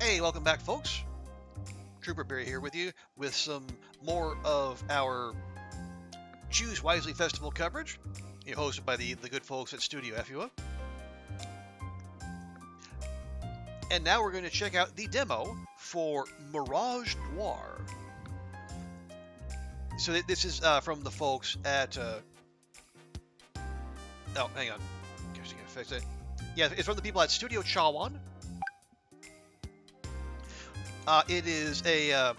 Hey, welcome back, folks. Trooper Berry here with you with some more of our Choose Wisely Festival coverage, hosted by the good folks at Studio Chawan. And now we're going to check out the demo for Mirage Noir. So this is from the folks at... oh, hang on. Guess I gotta fix it. Yeah, it's from the people at Studio Chawan. It is a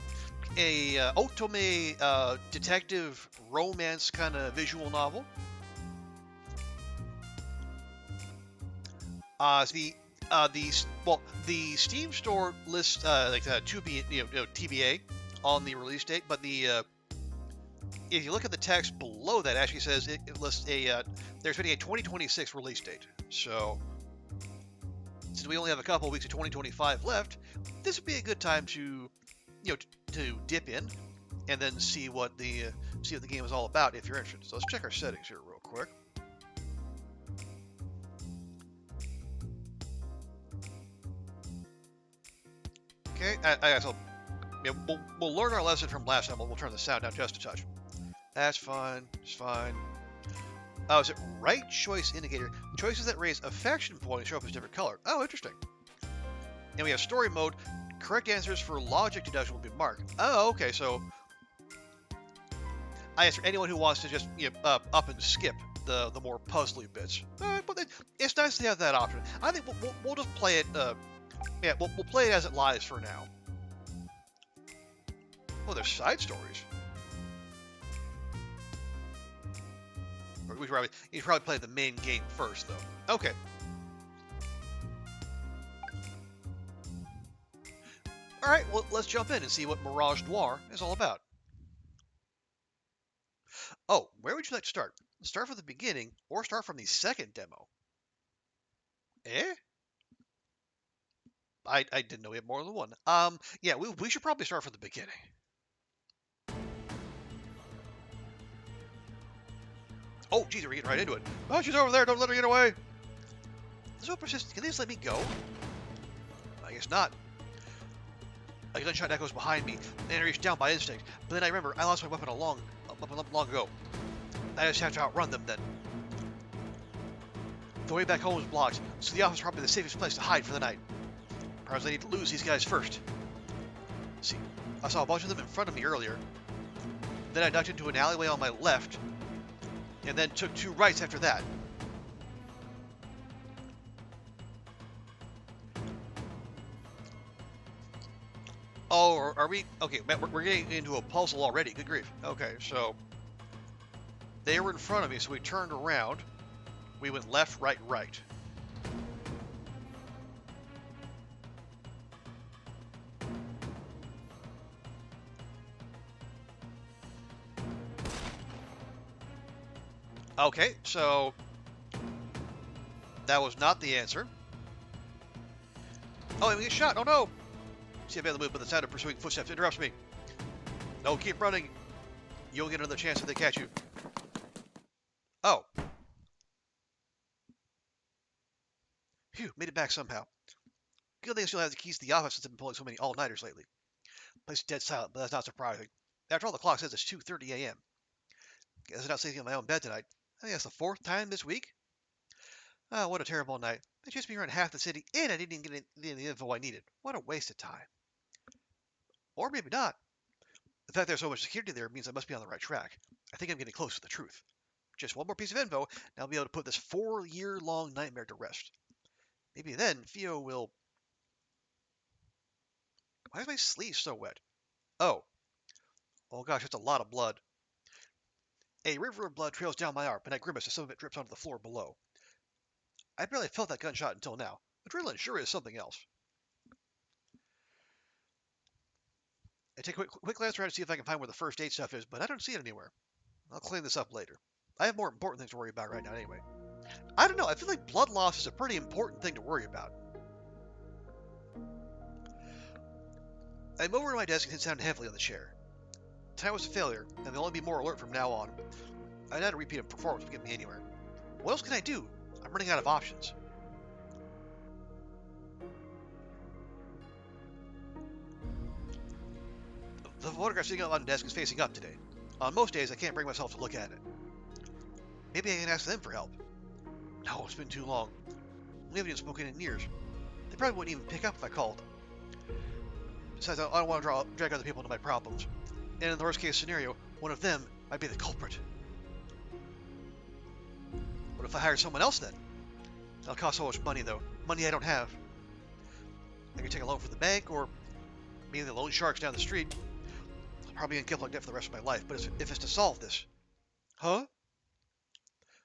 otome detective romance kind of visual novel. The Steam store lists TBA on the release date, but if you look at the text below that, it actually says it lists they're expecting a 2026 release date. So since we only have a couple of weeks of 2025 left, this would be a good time to dip in and then see what the game is all about if you're interested. So let's check our settings here real quick. Okay, we'll learn our lesson from last time. We'll turn the sound down just a touch. That's fine. It's fine. Oh, is it right choice indicator? Choices that raise affection points show up as different color. Oh, interesting. And we have story mode. Correct answers for logic deduction will be marked. Oh, okay. So I guess for anyone who wants to just up and skip the more puzzly bits. But it's nice to have that option. I think we'll just play it. We'll play it as it lies for now. Oh, there's side stories. You should probably play the main game first, though. Okay. All right, well, let's jump in and see what Mirage Noir is all about. Oh, where would you like to start? Start from the beginning or start from the second demo? Eh? I didn't know we had more than one. Yeah, we should probably start from the beginning. Oh, geez, we're getting right into it. Oh, she's over there. Don't let her get away. So persistent. Can they just let me go? I guess not. A gunshot echoes behind me, and I reach down by instinct. But then I remember I lost my weapon long ago. I just have to outrun them then. The way back home is blocked, so the office is probably the safest place to hide for the night. Perhaps I need to lose these guys first. See, I saw a bunch of them in front of me earlier. Then I ducked into an alleyway on my left, and then took 2 rights after that. Oh, are we? Okay, we're getting into a puzzle already. Good grief. Okay, so they were in front of me, so we turned around. We went left, right, right. Okay, so that was not the answer. Oh, and we get shot. Oh no! See, I'm on the move, but the sound of pursuing footsteps interrupts me. No, keep running. You'll get another chance if they catch you. Oh. Phew, made it back somehow. Good thing I still have the keys to the office since I've been pulling so many all-nighters lately. Place is dead silent, but that's not surprising. After all, the clock says it's 2:30 a.m. Guess I'm not sleeping in my own bed tonight. I think that's the 4th time this week. Oh, what a terrible night. They chased me around half the city, and I didn't even get the info I needed. What a waste of time. Or maybe not. The fact there's so much security there means I must be on the right track. I think I'm getting close to the truth. Just one more piece of info, and I'll be able to put this 4-year-long nightmare to rest. Maybe then Theo will... Why is my sleeve so wet? Oh. Oh gosh, that's a lot of blood. A river of blood trails down my arm, and I grimace as some of it drips onto the floor below. I barely felt that gunshot until now. Adrenaline sure is something else. I take a quick glance around to see if I can find where the first aid stuff is, but I don't see it anywhere. I'll clean this up later. I have more important things to worry about right now anyway. I don't know, I feel like blood loss is a pretty important thing to worry about. I move over to my desk and sit down heavily on the chair. Tonight was a failure, and there'll only be more alert from now on. I doubt a repeat of performance will get me anywhere. What else can I do? I'm running out of options. The photograph sitting on the desk is facing up today. On most days, I can't bring myself to look at it. Maybe I can ask them for help. No, it's been too long. We haven't even spoken in years. They probably wouldn't even pick up if I called. Besides, I don't want to drag other people into my problems. And in the worst case scenario, one of them might be the culprit. What if I hire someone else then? That'll cost so much money though. Money I don't have. I could take a loan from the bank, or maybe the loan sharks down the street. I'll probably get kept like that for the rest of my life, but if it's to solve this. Huh?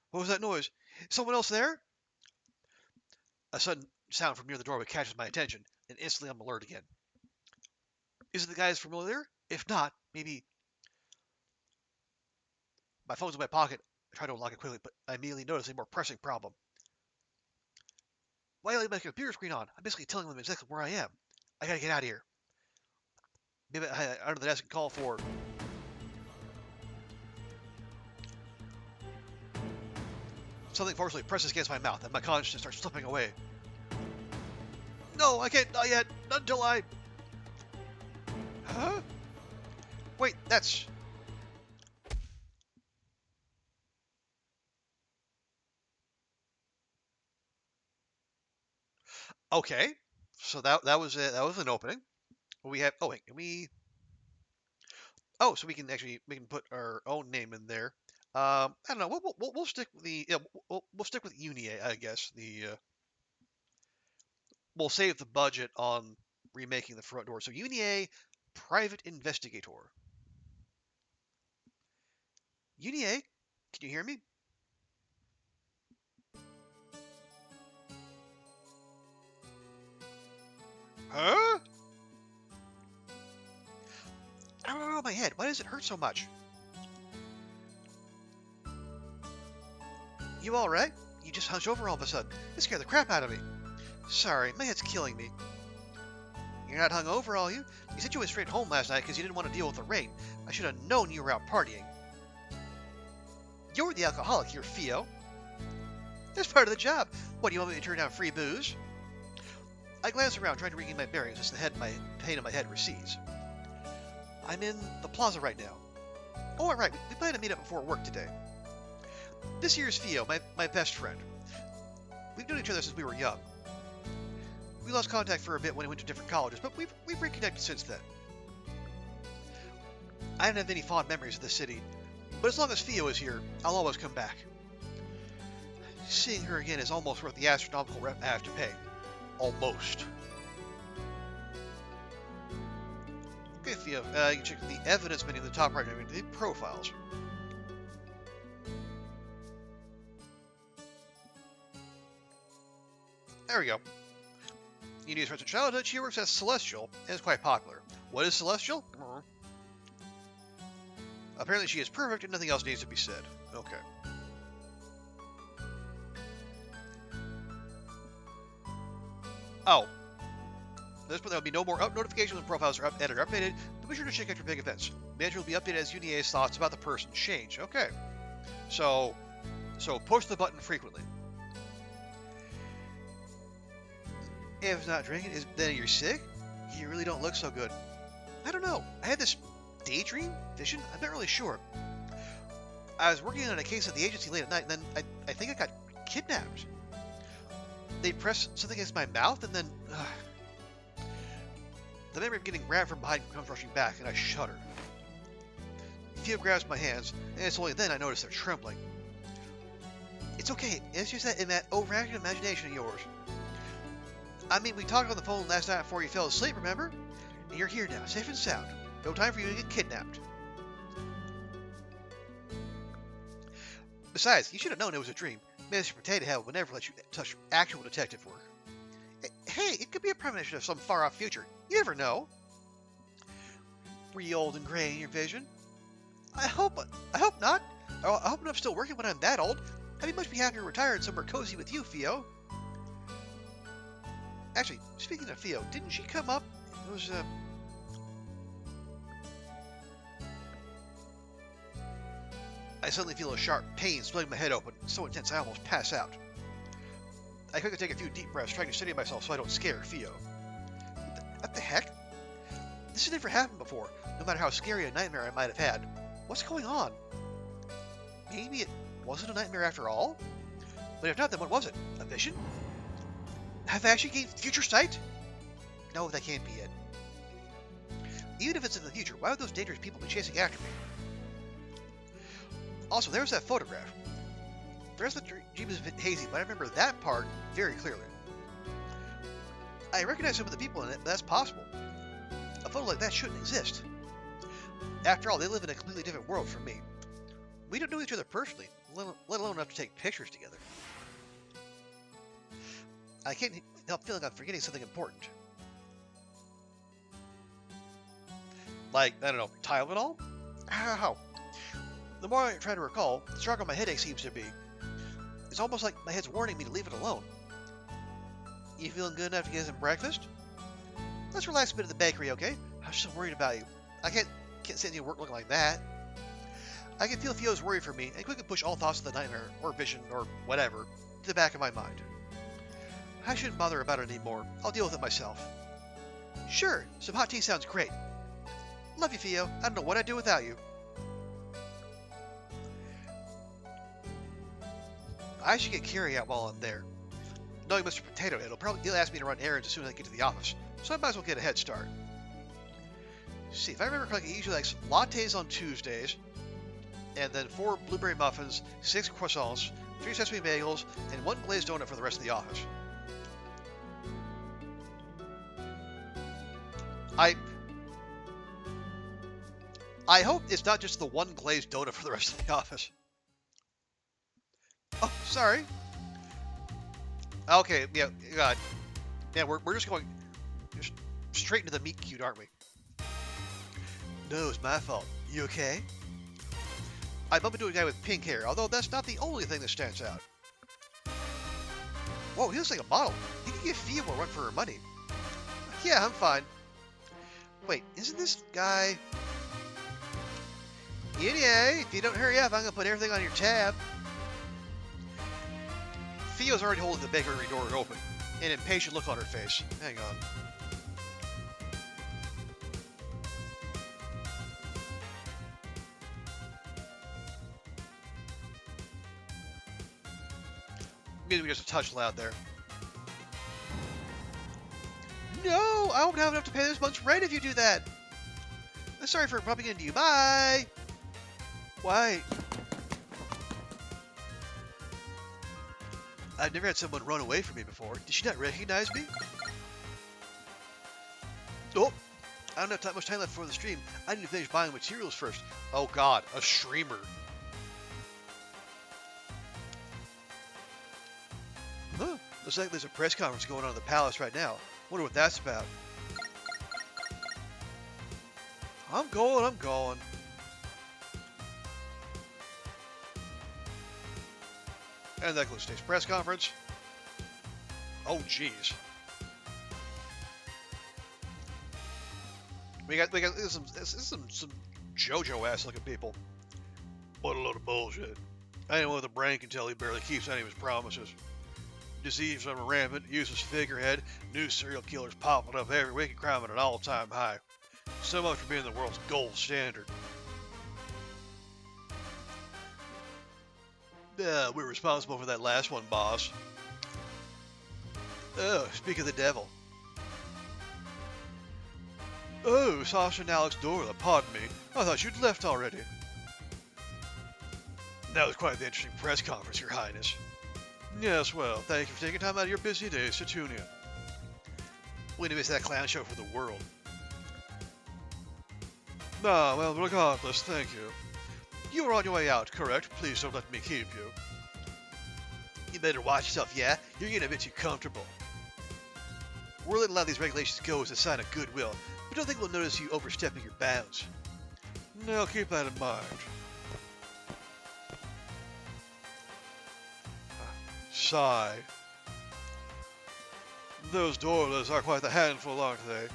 What was that noise? Is someone else there? A sudden sound from near the doorway catches my attention, and instantly I'm alert again. Is it the guy who's familiar? If not, maybe... My phone's in my pocket. I try to unlock it quickly, but I immediately notice a more pressing problem. Why do I leave my computer screen on? I'm basically telling them exactly where I am. I gotta get out of here. Maybe I under the desk and call for... Something forcefully presses against my mouth, and my consciousness starts slipping away. No, I can't, not yet. Not until I... Huh? Wait, that's... Okay, so that was it. That was an opening. We have... Oh, wait, can we... Oh, so we can put our own name in there. I don't know. We'll stick with the... Yeah, we'll stick with Yunie, I guess. We'll save the budget on remaking the front door. So Yunie, private investigator. Yunie, can you hear me? Huh? I don't know, my head. Why does it hurt so much? You alright? You just hunched over all of a sudden. It scared the crap out of me. Sorry, my head's killing me. You're not hungover, are you? You said you went straight home last night because you didn't want to deal with the rain. I should have known you were out partying. You're the alcoholic here, Theo. That's part of the job. What, do you want me to turn down free booze? I glance around, trying to regain my bearings as the pain in my head recedes. I'm in the plaza right now. Oh, right, we plan to meet up before work today. This here's Theo, my best friend. We've known each other since we were young. We lost contact for a bit when we went to different colleges, but we've reconnected since then. I don't have any fond memories of the city, but as long as Theo is here, I'll always come back. Seeing her again is almost worth the astronomical rent I have to pay. Almost. Okay, Theo, you can check the evidence menu in the top right of the profiles. There we go. Yunie's friends from childhood, she works as Celestial and is quite popular. What is Celestial? Apparently she is perfect and nothing else needs to be said. Okay. Oh. At this point, there will be no more notifications when profiles are edited or updated, but be sure to check out your big events. Manager will be updated as Yunie's thoughts about the person change. Okay. So push the button frequently. If it's not drinking, then you're sick? You really don't look so good. I don't know. I had this daydream? Vision? I'm not really sure. I was working on a case at the agency late at night, and then I think I got kidnapped. They pressed something against my mouth, and then... The memory of getting grabbed from behind comes rushing back, and I shudder. Theo grabs my hands, and it's only then I notice they're trembling. It's okay. It's just that overactive imagination of yours. I mean, we talked on the phone last night before you fell asleep, remember? And you're here now, safe and sound. No time for you to get kidnapped. Besides, you should have known it was a dream. Mr. Potato Head would never let you touch actual detective work. Hey, it could be a premonition of some far-off future. You never know. Were you old and gray in your vision? I hope not. I hope I'm still working when I'm that old. I'd be much happier retired somewhere cozy with you, Theo. Actually, speaking of Theo, didn't she come up? It was, I suddenly feel a sharp pain splitting my head open, so intense I almost pass out. I quickly take a few deep breaths, trying to steady myself so I don't scare Theo. What the heck? This has never happened before, no matter how scary a nightmare I might have had. What's going on? Maybe it wasn't a nightmare after all? But if not, then what was it? A vision? Have I actually gained future sight? No, that can't be it. Even if it's in the future, why would those dangerous people be chasing after me? Also, there's that photograph. The rest of the dream is a bit hazy, but I remember that part very clearly. I recognize some of the people in it, but that's possible. A photo like that shouldn't exist. After all, they live in a completely different world from me. We don't know each other personally, let alone enough to take pictures together. I can't help feeling I'm forgetting something important. Like, I don't know, Tylenol? How? The more I try to recall, the stronger my headache seems to be. It's almost like my head's warning me to leave it alone. You feeling good enough to get some breakfast? Let's relax a bit at the bakery, okay? I'm so worried about you. I can't send you to work looking like that. I can feel Theo's worry for me, and quickly push all thoughts of the nightmare, or vision, or whatever, to the back of my mind. I shouldn't bother about it anymore. I'll deal with it myself. Sure, some hot tea sounds great. Love you, Theo. I don't know what I'd do without you. I should get Carrie out while I'm there. Knowing Mr. Potato Head, he'll ask me to run errands as soon as I get to the office, so I might as well get a head start. See, if I remember correctly, he usually likes lattes on Tuesdays, and then 4 blueberry muffins, 6 croissants, 3 sesame bagels, and 1 glazed donut for the rest of the office. I hope it's not just the 1 glazed donut for the rest of the office. Oh, sorry. Okay, yeah, God. Yeah, we're just going straight into the meat cute, aren't we? No, it's my fault. You okay? I bump into a guy with pink hair, although that's not the only thing that stands out. Whoa, he looks like a model. He can give Fia more run for her money. Yeah, I'm fine. Wait, isn't this guy... Yunie, if you don't hurry up, I'm going to put everything on your tab. Theo's already holding the bakery door open, an impatient look on her face. Hang on. Maybe just a touch loud there. No, I won't have enough to pay this month's rent if you do that. I'm sorry for bumping into you. Bye. Why? I've never had someone run away from me before. Did she not recognize me? Oh, I don't have much time left for the stream. I need to finish buying materials first. Oh God, a streamer. Huh, looks like there's a press conference going on in the palace right now. Wonder what that's about. I'm going. And that concludes today's press conference. Oh, jeez. We got some JoJo ass looking people. What a load of bullshit. Anyone with a brain can tell he barely keeps any of his promises. Disease are rampant, useless figurehead, new serial killers popping up every week and crime at an all-time high. So much for being the world's gold standard. We're responsible for that last one, boss. Oh, speak of the devil. Oh, Sasha and Alex Dorla, pardon me. I thought you'd left already. That was quite the interesting press conference, Your Highness. Yes, well, thank you for taking time out of your busy days to tune in. Wouldn't miss that clown show for the world. Ah, well, regardless, thank you. You were on your way out, correct? Please don't let me keep you. You better watch yourself, yeah? You're getting a bit too comfortable. We're letting a lot of these regulations go as a sign of goodwill, but don't think we'll notice you overstepping your bounds. No, keep that in mind. Sigh. Those Dorlas are quite the handful, aren't they?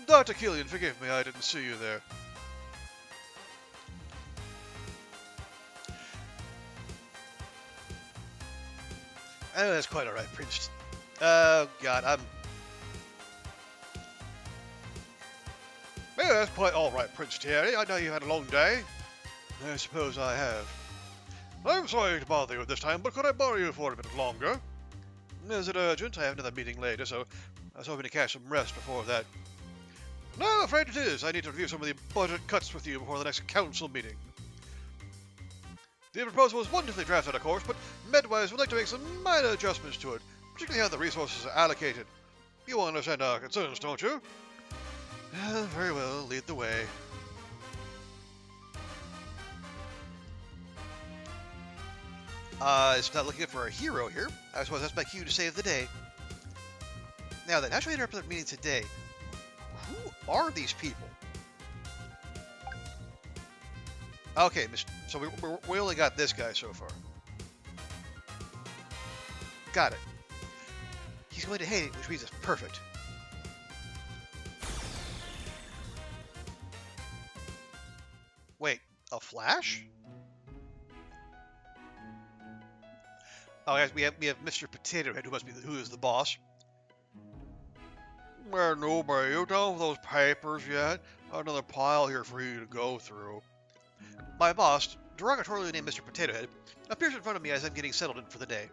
Dr. Killian, forgive me, I didn't see you there. Oh, that's quite alright, Prince. Oh, God, Hey, that's quite all right, Prince Terry. I know you had a long day. I suppose I have. I'm sorry to bother you this time, but could I borrow you for a bit longer? Is it urgent? I have another meeting later, so I was hoping to catch some rest before that. No, I'm afraid it is. I need to review some of the budget cuts with you before the next council meeting. The proposal was wonderfully drafted, of course, but Medwise would like to make some minor adjustments to it, particularly how the resources are allocated. You understand our concerns, don't you? Very well, lead the way. It's not looking good for a hero here. I suppose that's my cue to save the day. Now then, how should we interrupt the meeting today? Who are these people? Okay, so we only got this guy so far. Got it. He's going to hate it, which means it's perfect. Wait, a flash? Oh, guys, we have Mr. Potato Head, who is the boss. Well, nobody, you done with those papers yet? Another pile here for you to go through. My boss, derogatorily named Mr. Potato Head, appears in front of me as I'm getting settled in for the day.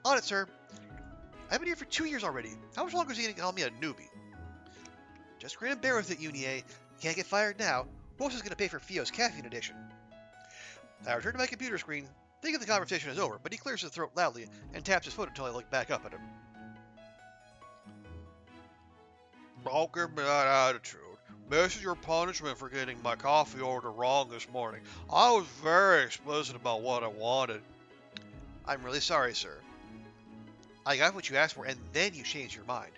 On it, sir. I've been here for 2 years already. How much longer is he going to call me a newbie? Just grin and bear with it, Yunie. Can't get fired now. Who else is going to pay for Fio's caffeine addiction? I return to my computer screen, thinking the conversation is over, but he clears his throat loudly and taps his foot until I look back up at him. Don't give me that attitude. This is your punishment for getting my coffee order wrong this morning. I was very explicit about what I wanted. I'm really sorry, sir. I got what you asked for, and then you changed your mind.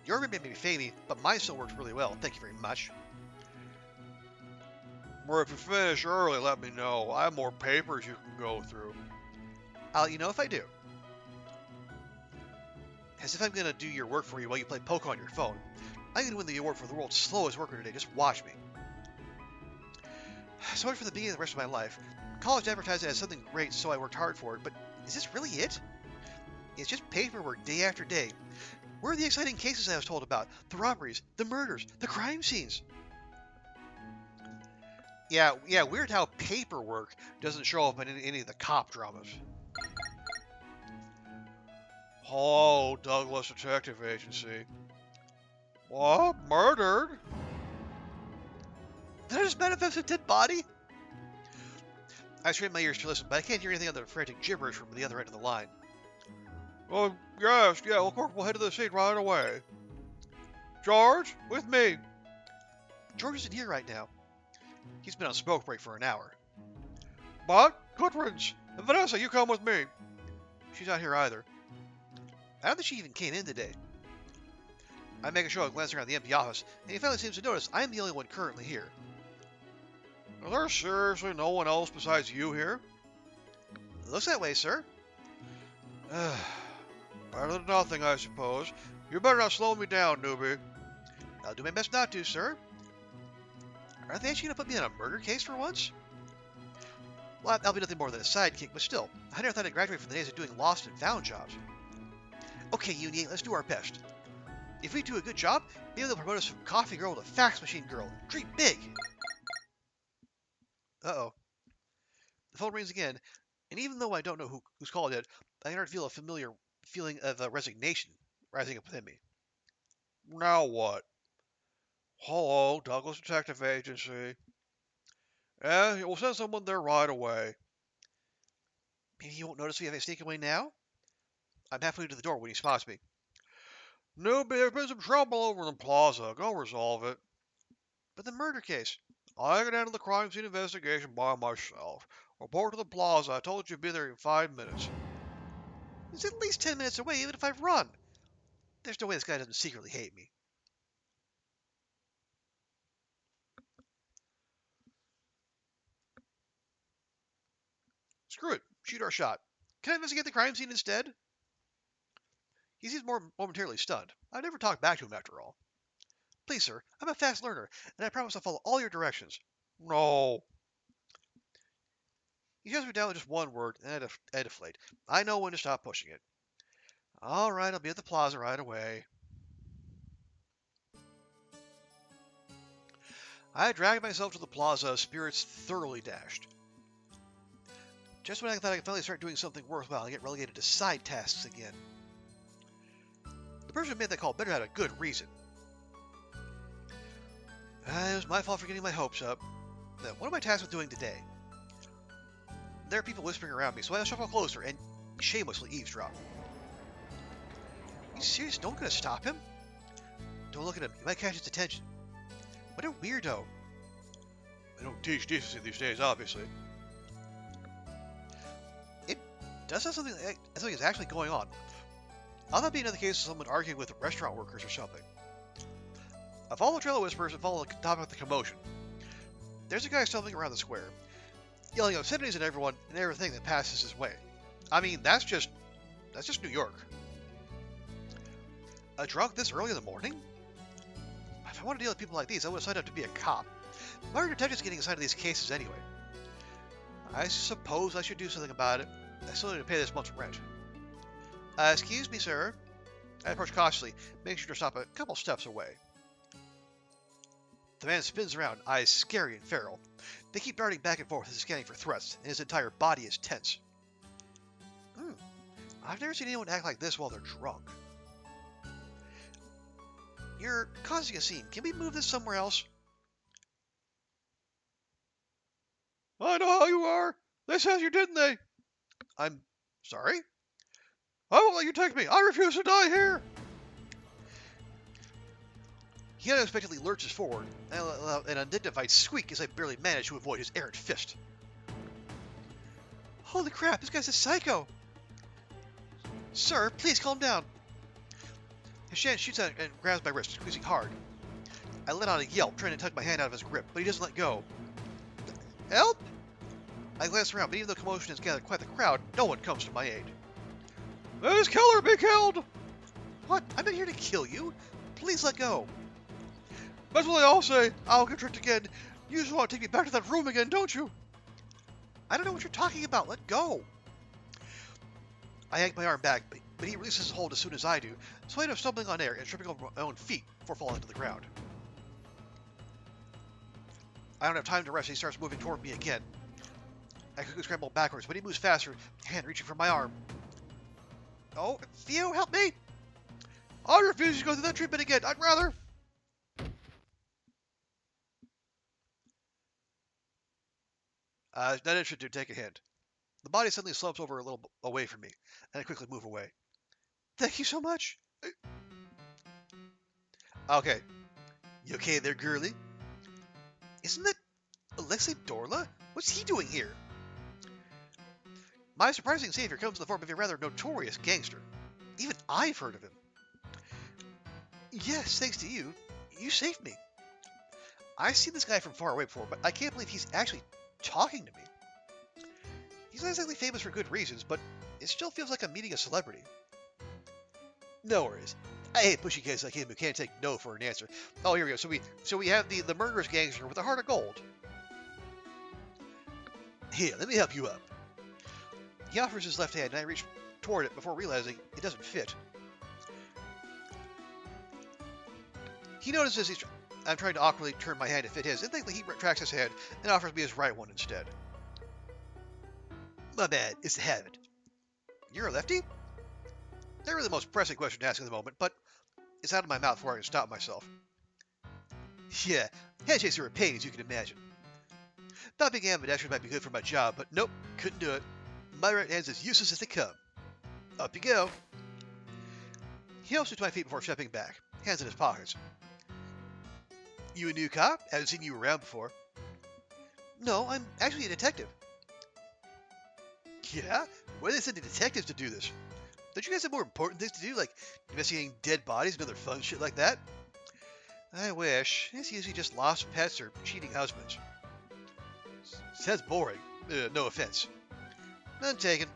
Your made me famous, but mine still works really well. Thank you very much. Or if you finish early, let me know. I have more papers you can go through. I'll let you know if I do. As if I'm going to do your work for you while you play poker on your phone. I'm going to win the award for the world's slowest worker today. Just watch me. So much for the beginning of the rest of my life. College advertised it as something great, so I worked hard for it. But is this really it? It's just paperwork day after day. Where are the exciting cases I was told about? The robberies, the murders, the crime scenes. Yeah, weird how paperwork doesn't show up in any of the cop dramas. Hello, Douglas Detective Agency. What? Murdered? Did I just manifest a dead body? I strained my ears to listen, but I can't hear anything other than frantic gibberish from the other end of the line. Oh, yes, yeah, of course, we'll head to the scene right away. George, with me. George isn't here right now. He's been on smoke break for an hour. But, good riddance. Vanessa, you come with me. She's not here either. I don't think she even came in today. I make a show of glancing around the empty office, and he finally seems to notice I'm the only one currently here. Is there seriously no one else besides you here? Looks that way, sir. Better than nothing, I suppose. You better not slow me down, newbie. I'll do my best not to, sir. Are they actually going to put me on a murder case for once? Well, I'll be nothing more than a sidekick, but still, I never thought I'd graduate from the days of doing lost and found jobs. Okay, Yunie, let's do our best. If we do a good job, maybe they'll promote us from coffee girl to fax machine girl. Dream big! Uh-oh. The phone rings again, and even though I don't know who's called it, I can already feel a familiar feeling of resignation rising up within me. Now what? Hello, Douglas Detective Agency. Yeah, we'll send someone there right away. Maybe he won't notice me if I sneak away now? I'm halfway to the door when he spots me. Newbie, there's been some trouble over in the plaza. Go resolve it. But the murder case. I can handle the crime scene investigation by myself. Report to the plaza. I told you to be there in 5 minutes. It's at least 10 minutes away, even if I run. There's no way this guy doesn't secretly hate me. Screw it. Shoot our shot. Can I investigate the crime scene instead? He seems more momentarily stunned. I never talked back to him after all. Please, sir, I'm a fast learner, and I promise I'll follow all your directions. No. He shuts me down with just one word, and I deflate. I know when to stop pushing it. All right, I'll be at the plaza right away. I dragged myself to the plaza, spirits thoroughly dashed. Just when I thought I could finally start doing something worthwhile, I get relegated to side tasks again. The person who made that call better have a good reason. It was my fault for getting my hopes up. Now, what am I tasked with doing today? There are people whispering around me, so I shuffle closer and shamelessly eavesdrop. You serious? No one gonna stop him? Don't look at him. You might catch his attention. What a weirdo. They don't teach decency these days, obviously. It does have something is actually going on. I'll not be another case of someone arguing with restaurant workers or something. I follow the trail of whispers and follow the top of the commotion. There's a guy stumbling around the square, yelling obscenities at everyone and everything that passes his way. I mean, that's just New York. A drunk this early in the morning? If I want to deal with people like these, I would have signed up to be a cop. Why are detectives getting assigned to these cases anyway? I suppose I should do something about it. I still need to pay this month's rent. Excuse me, sir. I approach cautiously, making sure to stop a couple steps away. The man spins around, eyes scary and feral. They keep darting back and forth as he's scanning for threats, and his entire body is tense. I've never seen anyone act like this while they're drunk. You're causing a scene. Can we move this somewhere else? I know how you are. They said you, didn't they? I'm sorry? I won't let you take me. I refuse to die here. He unexpectedly lurches forward, and an undignified squeak as I barely manage to avoid his errant fist. Holy crap, this guy's a psycho! Sir, please calm down. His hand shoots out and grabs my wrist, squeezing hard. I let out a yelp, trying to tug my hand out of his grip, but he doesn't let go. Help! I glance around, but even though commotion has gathered quite the crowd, no one comes to my aid. Let his killer be killed! What? I'm not here to kill you. Please let go. That's what they all say. I'll get tricked again. You just want to take me back to that room again, don't you? I don't know what you're talking about. Let go. I yank my arm back, but he releases his hold as soon as I do, so I end up stumbling on air and tripping over my own feet before falling to the ground. I don't have time to rest, and he starts moving toward me again. I quickly scramble backwards, but he moves faster, hand reaching for my arm. Oh, Theo, help me! I refuse to go through that treatment again. I'd rather... Not interested to take a hint. The body suddenly slumps over a little away from me, and I quickly move away. Thank you so much. Okay. You okay there, girly? Isn't that Alexei Dorla? What's he doing here? My surprising savior comes in the form of a rather notorious gangster. Even I've heard of him. Yes, thanks to you. You saved me. I've seen this guy from far away before, but I can't believe he's actually talking to me. He's not exactly famous for good reasons, but it still feels like I'm meeting a celebrity. No worries. I hate pushy guys like him who can't take no for an answer. Oh, here we go. So we have the murderous gangster with a heart of gold. Here, let me help you up. He offers his left hand, and I reach toward it before realizing it doesn't fit. He notices I'm trying to awkwardly turn my hand to fit his, and thankfully he retracts his hand and offers me his right one instead. My bad, it's the habit. You're a lefty? Not really the most pressing question to ask at the moment, but it's out of my mouth before I can stop myself. Yeah, handshakes are a pain, as you can imagine. Not being ambidextrous might be good for my job, but nope, couldn't do it. My right hand's as useless as they come. Up you go. He helps me to my feet before stepping back, hands in his pockets. You a new cop? Haven't seen you around before. No, I'm actually a detective. Yeah? Why are they sending detectives to do this? Don't you guys have more important things to do, like investigating dead bodies and other fun shit like that? I wish. It's usually just lost pets or cheating husbands. Sounds boring. No offense. None taken.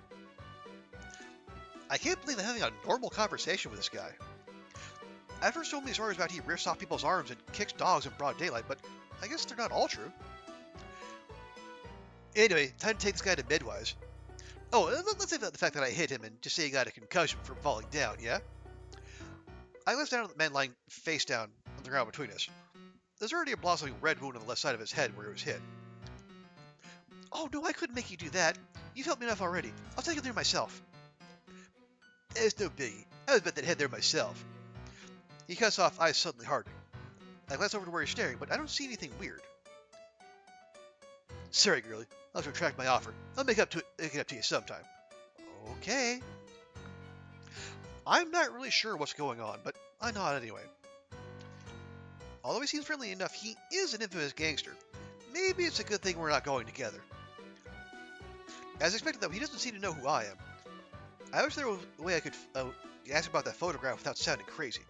I can't believe I'm having a normal conversation with this guy. I've heard so many stories about he rips off people's arms and kicks dogs in broad daylight, but I guess they're not all true. Anyway, time to take this guy to Midwise. Oh, let's say the fact that I hit him and just say he got a concussion from falling down, yeah? I glanced down at the man lying face down on the ground between us. There's already a blossoming red wound on the left side of his head where it was hit. Oh no, I couldn't make you do that. You've helped me enough already. I'll take it there myself. It's no biggie. I was about that head there myself. He cuts off, eyes suddenly hardening. I glance over to where he's staring, but I don't see anything weird. Sorry, girlie. I'll have to retract my offer. I'll make it up to you sometime. Okay. I'm not really sure what's going on, but I nod anyway. Although he seems friendly enough, he is an infamous gangster. Maybe it's a good thing we're not going together. As expected, though, he doesn't seem to know who I am. I wish there was a way I could ask about that photograph without sounding crazy.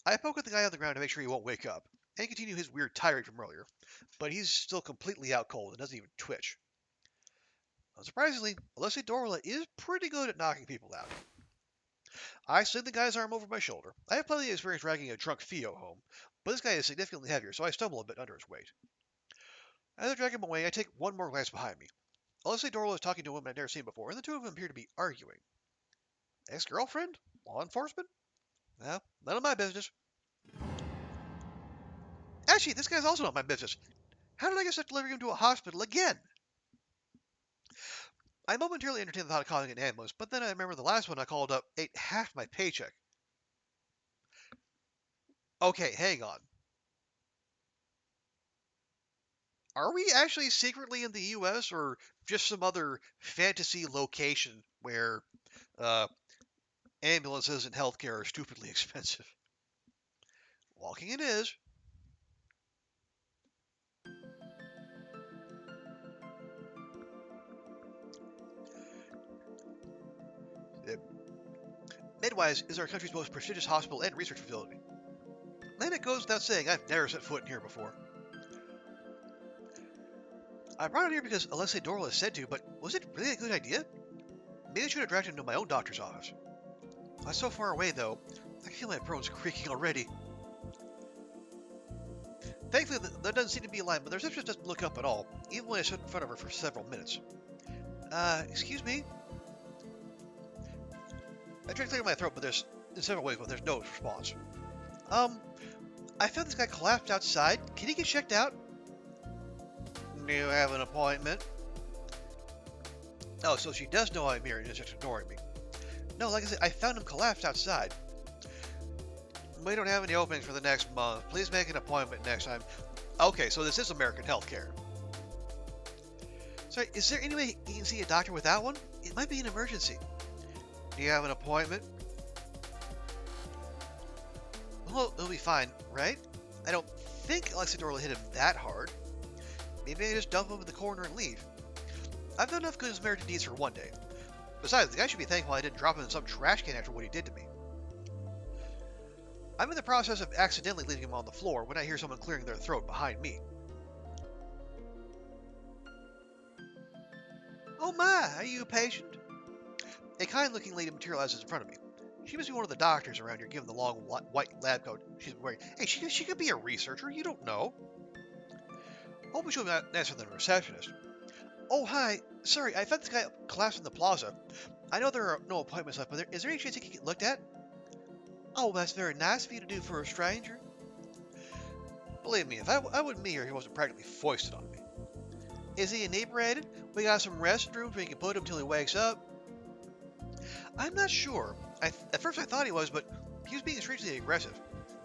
I poke at the guy on the ground to make sure he won't wake up, and continue his weird tirade from earlier, but he's still completely out cold and doesn't even twitch. Unsurprisingly, Alessi Dorla is pretty good at knocking people out. I sling the guy's arm over my shoulder. I have plenty of experience dragging a drunk Theo home, but this guy is significantly heavier, so I stumble a bit under his weight. As I drag him away, I take one more glance behind me. Alessi Dorla is talking to a woman I've never seen before, and the two of them appear to be arguing. Ex-girlfriend? Law enforcement? Well, none of my business. Actually, this guy's also not my business. How did I get stuck delivering him to a hospital again? I momentarily entertained the thought of calling an ambulance, but then I remember the last one I called up ate half my paycheck. Okay, hang on. Are we actually secretly in the U.S. or just some other fantasy location where ambulances and healthcare are stupidly expensive? Walking it is. Midwise is our country's most prestigious hospital and research facility. And it goes without saying, I've never set foot in here before. I brought it here because Alessi Dorla said to, but was it really a good idea? Maybe I should have dragged him to my own doctor's office. I'm so far away, though, I can feel my bones creaking already. Thankfully, there doesn't seem to be a line, but the receptionist doesn't look up at all, even when I stood in front of her for several minutes. Excuse me? I try to clear my throat, but there's no response. I found this guy collapsed outside. Can he get checked out? Do you have an appointment? Oh, so she does know I'm here and is just ignoring me. No, like I said, I found him collapsed outside. We don't have any openings for the next month. Please make an appointment next time. Okay, so this is American healthcare. Sorry, is there any way you can see a doctor without one? It might be an emergency. Do you have an appointment? Well, it'll be fine, right? I don't think Alessi Dorla hit him that hard. Maybe I just dump him in the corner and leave. I've done enough good Samaritan deeds for one day. Besides, the guy should be thankful I didn't drop him in some trash can after what he did to me. I'm in the process of accidentally leaving him on the floor when I hear someone clearing their throat behind me. Oh my, are you a patient? A kind-looking lady materializes in front of me. She must be one of the doctors around here, given the long white lab coat she's wearing. Hey, she could be a researcher, you don't know. Hopefully she'll be nicer than a receptionist. Oh, hi. Sorry, I found this guy collapsed in the plaza. I know there are no appointments left, but is there any chance he can get looked at? Oh, that's very nice of you to do for a stranger. Believe me, if I wouldn't be here, he wasn't practically foisted on me. Is he inebriated? We got some restrooms where you can put him till he wakes up. I'm not sure. At first I thought he was, but he was being strangely aggressive.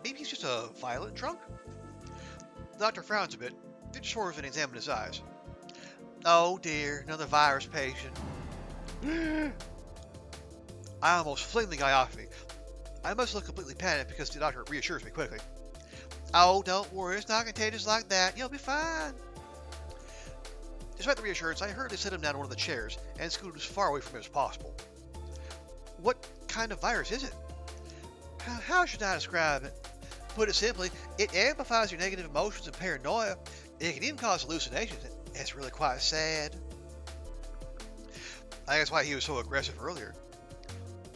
Maybe he's just a violent drunk? The doctor frowns a bit, then swerves and examines his eyes. Oh dear, another virus patient. I almost fling the guy off me. I must look completely panicked because the doctor reassures me quickly. Oh, don't worry, it's not contagious like that. You'll be fine. Despite the reassurance, I hurriedly set him down on one of the chairs and scooted as far away from him as possible. What kind of virus is it? How should I describe it? Put it simply, it amplifies your negative emotions and paranoia. It can even cause hallucinations. It's really quite sad. I think that's why he was so aggressive earlier.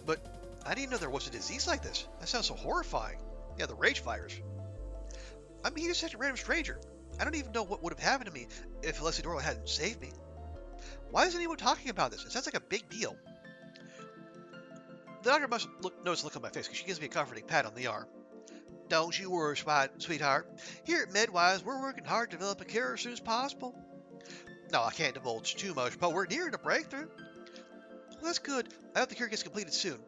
But I didn't know there was a disease like this. That sounds so horrifying. Yeah, the rage virus. I mean, he's just a random stranger. I don't even know what would have happened to me if Alessi Dorla hadn't saved me. Why isn't anyone talking about this? It sounds like a big deal. The doctor must notice the look on my face because she gives me a comforting pat on the arm. Don't you worry, sweetheart. Here at Medwise, we're working hard to develop a cure as soon as possible. No, I can't divulge too much, but we're nearing a breakthrough. Well, that's good. I hope the cure gets completed soon.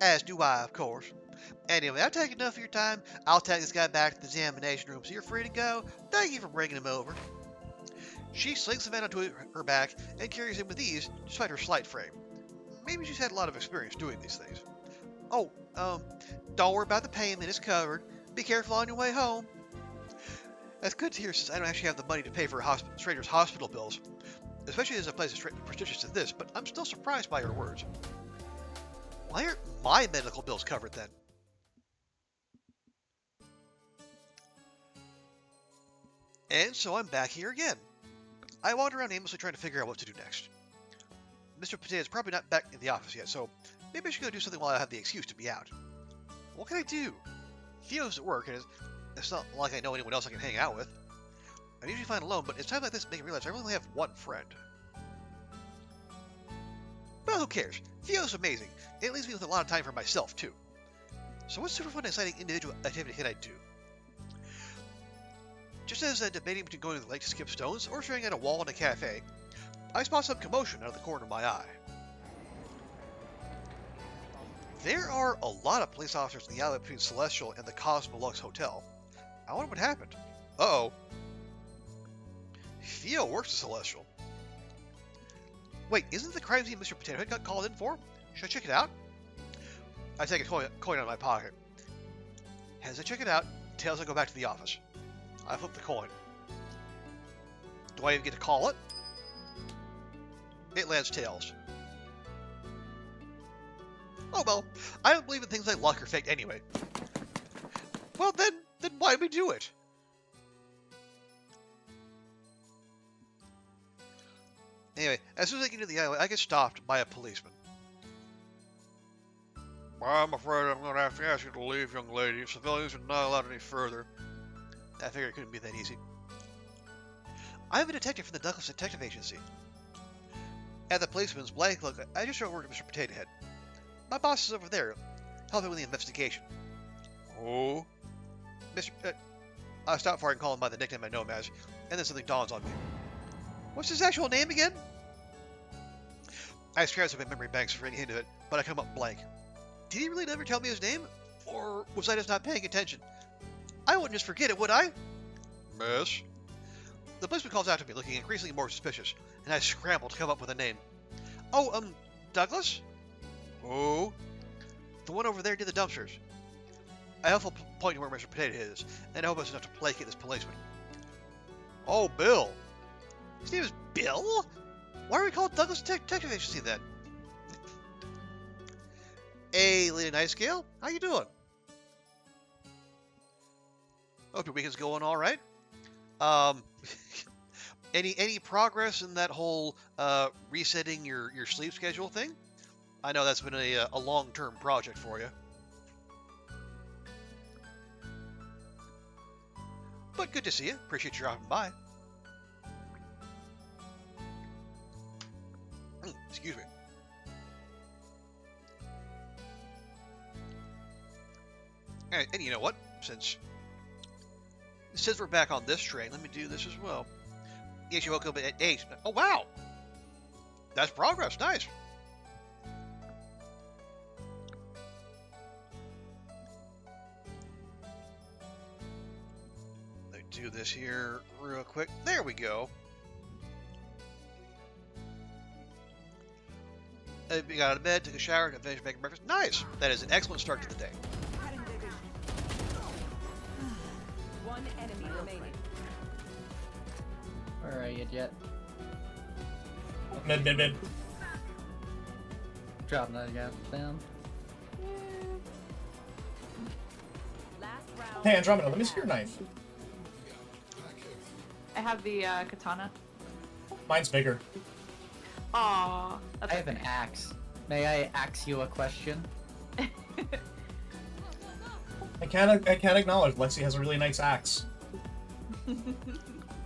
As do I, of course. Anyway, I've taken enough of your time. I'll take this guy back to the examination room, so you're free to go. Thank you for bringing him over. She slings the man onto her back and carries him with ease, despite her slight frame. Maybe she's had a lot of experience doing these things. Oh, don't worry about the payment. It's covered. Be careful on your way home. That's good to hear, since I don't actually have the money to pay for a stranger's hospital bills, especially as a place as prestigious as this, but I'm still surprised by her words. Why aren't my medical bills covered then? And so I'm back here again. I wander around aimlessly trying to figure out what to do next. Mr. Potato's probably not back in the office yet, so maybe I should go do something while I have the excuse to be out. What can I do? Theo's at work, and it's not like I know anyone else I can hang out with. I'm usually fine alone, but it's times like this that make me realize I only have one friend. But who cares? Theo's amazing. It leaves me with a lot of time for myself, too. So what super fun and exciting individual activity can I do? Just as debating between going to the lake to skip stones or staring at a wall in a cafe, I spot some commotion out of the corner of my eye. There are a lot of police officers in the alley between Celestial and the Cosmolux Hotel. I wonder what happened. Uh-oh. Theo works at Celestial. Wait, isn't the crime scene Mr. Potato Head got called in for? Should I check it out? I take a coin out of my pocket. As I check it out, Tails I go back to the office. I flip the coin. Do I even get to call it? It lands Tails. Oh well, I don't believe in things like luck or fate anyway. Well then why do we do it? Anyway, as soon as I get into the alley, I get stopped by a policeman. I'm afraid I'm going to have to ask you to leave, young lady. Civilians are not allowed any further. I figured it couldn't be that easy. I'm a detective from the Douglas Detective Agency. At the policeman's blank look, I just show over to Mr. Potato Head. My boss is over there, helping with the investigation. Oh? I stop before I can call him by the nickname I know him as, and then something dawns on me. What's his actual name again? I scratch up my memory banks for any hint of it, but I come up blank. Did he really never tell me his name? Or was I just not paying attention? I wouldn't just forget it, would I? Miss? The policeman calls out to me, looking increasingly more suspicious, and I scramble to come up with a name. Oh, Douglas? Oh? The one over there near the dumpsters. I helpfully point to where Mr. Potato Head is, and I hope it's enough to placate this policeman. Oh, Bill. His name is Bill? Why are we called Douglas Detective Agency then? Hey, Lady Nightgale, how you doing? Hope your weekend's going all right. Any progress in that whole resetting your sleep schedule thing? I know that's been a long-term project for you. But good to see you. Appreciate you dropping by. Excuse me. And you know what? Since we're back on this train, let me do this as well. Yes, you woke up at 8. Oh, wow! That's progress. Nice. Let me do this here real quick. There we go. I got out of bed, took a shower, and finished making breakfast. Nice! That is an excellent start to the day. One enemy remaining. Where are you, Jet? Mid. Drop that guy down. Last round. Hey, Andromeda, let me see your knife. I have the katana. Mine's bigger. Aww. I have an axe. May I ask you a question? I can't acknowledge Lexi has a really nice axe.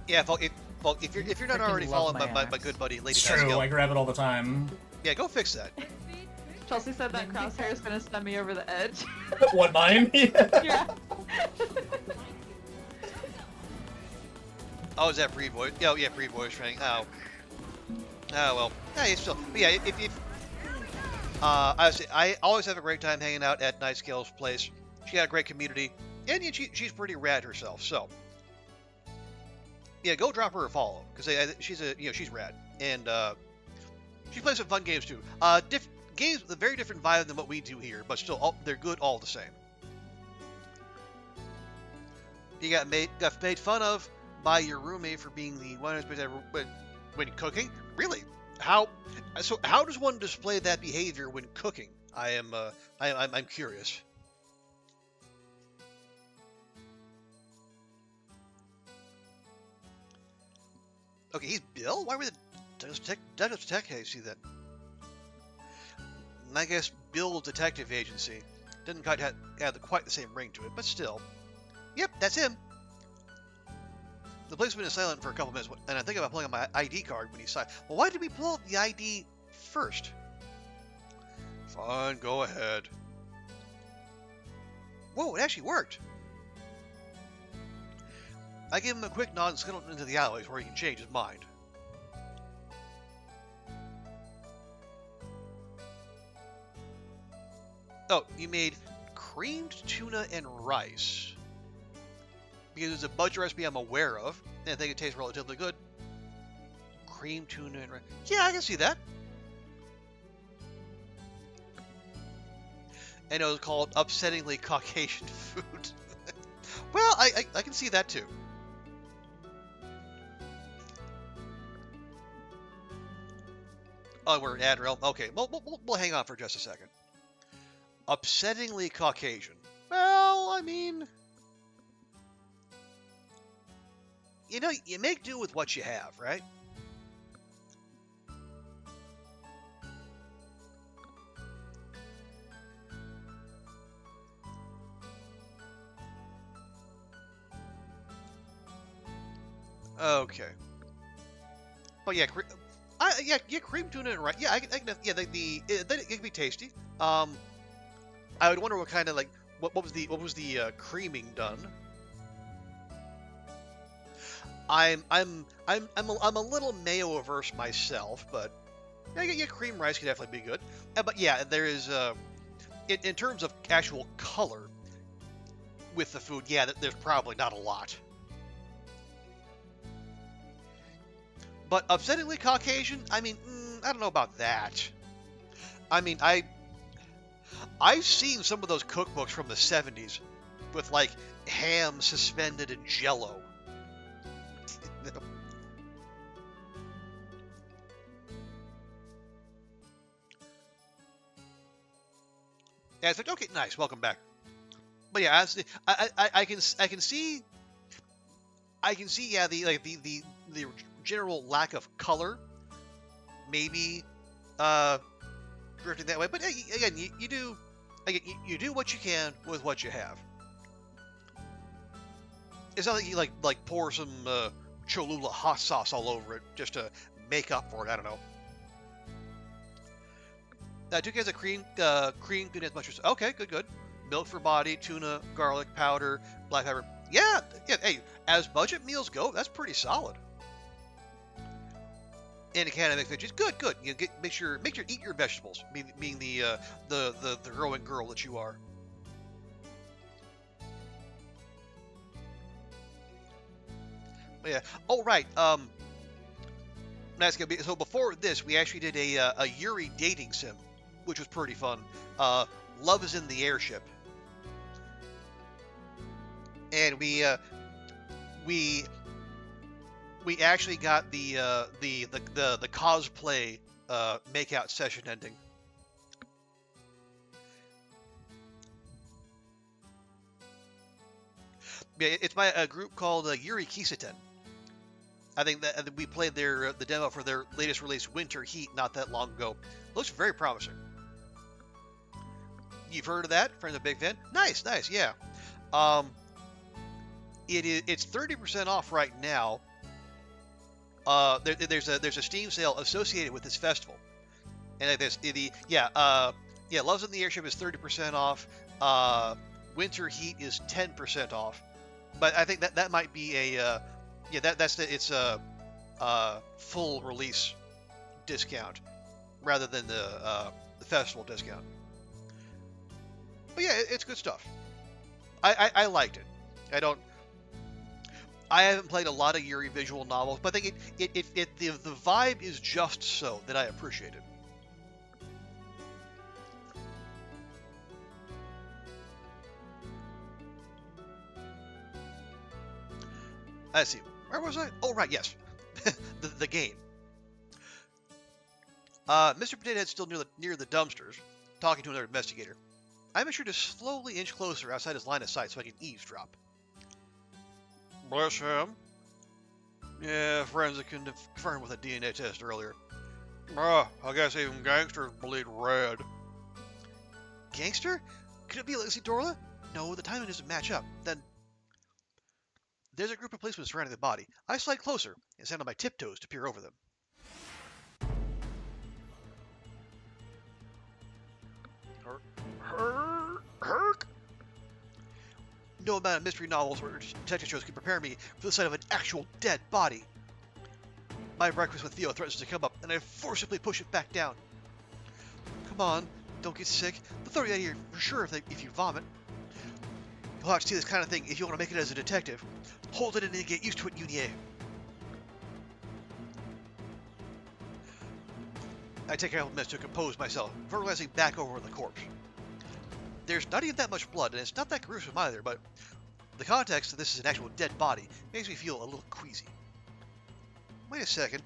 Yeah, if you're not already following my good buddy Lady It's true, Nightgale, I grab it all the time. yeah, go fix that. Chelsea said that crosshair is gonna send me over the edge. What, mine? Yeah. Oh, is that pre-voice? Oh, yeah, pre-voice training. Oh. Oh, well. Yeah, it's still... But yeah, if I always have a great time hanging out at Night Scale's place. She got a great community, and she's pretty rad herself, so... Yeah, go drop her a follow, because she's rad. And, she plays some fun games, too. Games with a very different vibe than what we do here, but still, they're good all the same. You got made fun of by your roommate for being the one when cooking? Really? How does one display that behavior when cooking? I'm curious. Okay, he's Bill? Why were the Douglas Tech see that? I guess Bill Detective Agency didn't quite have quite the same ring to it, but still. Yep, that's him. The policeman is silent for a couple minutes, and I think about pulling out my ID card when he signed. Well, why did we pull out the ID first? Fine, go ahead. Whoa, it actually worked. I gave him a quick nod and scuttled into the alleys where he can change his mind. Oh, you made creamed tuna and rice. Because it's a budget recipe I'm aware of, and I think it tastes relatively good. Creamed tuna and rice. Yeah, I can see that. And it was called upsettingly Caucasian food. Well, I can see that too. Oh, we're at Admiral. Okay, we'll hang on for just a second. Upsettingly Caucasian. Well, I mean... You know, you make do with what you have, right? Okay. But yeah, cream tuna and rice. Yeah, I can yeah, it can be tasty. I would wonder what kind of like what was the creaming done. I'm a little mayo averse myself, but yeah, cream rice can definitely be good. But yeah, there is in terms of actual color with the food, yeah, there's probably not a lot. But upsettingly Caucasian, I mean, I don't know about that. I mean, I've seen some of those cookbooks from the 70s with like ham suspended in jello. Yeah, it's like, okay, nice, welcome back. But yeah, I can see, yeah, the general lack of color, maybe drifting that way. But again, you do what you can with what you have. It's not like you like pour some Cholula hot sauce all over it just to make up for it. I don't know. 2 cans of cream peanut mustard. Okay, good. Milk for body, tuna, garlic powder, black pepper. Yeah. Hey, as budget meals go, that's pretty solid. And a can of mixed veggies. Good. You make sure eat your vegetables. Being the growing girl that you are. But yeah. Oh right. That's gonna be so. Before this, we actually did a Yunie dating sim, which was pretty fun. Love is in the airship, and we actually got the cosplay makeout session ending. Yeah, it's by a group called Yuri Kiseten. I think that we played the demo for their latest release, Winter Heat, not that long ago. Looks very promising. You've heard of that? Friends, a big fan. Nice, yeah. It's 30% off right now. There's a Steam sale associated with this festival, and Love's in the Airship is 30% off. winter heat is 10% off. But I think that might be a yeah, it's a full release discount rather than the festival discount. But yeah, it's good stuff. I liked it. I haven't played a lot of Yuri visual novels, but I think the vibe is just so that I appreciate it. Let's see. Where was I? Oh, right, yes. the game. Mr. Potato Head's still near the dumpsters, talking to another investigator. I make sure to slowly inch closer outside his line of sight so I can eavesdrop. Bless him. Yeah, forensic confirmed with a DNA test earlier. I guess even gangsters bleed red. Gangster? Could it be Lacey Dorla? No, the timing doesn't match up. Then there's a group of policemen surrounding the body. I slide closer and stand on my tiptoes to peer over them. Herc? No amount of mystery novels or detective shows can prepare me for the sight of an actual dead body. My breakfast with Theo threatens to come up, and I forcibly push it back down. Come on, don't get sick. They'll throw you out of here for sure if you vomit. You'll have to see this kind of thing if you want to make it as a detective. Hold it in and get used to it, Yunie. I take a couple minutes to compose myself, before glancing back over the corpse. There's not even that much blood, and it's not that gruesome either, but the context that this is an actual dead body makes me feel a little queasy. Wait a second.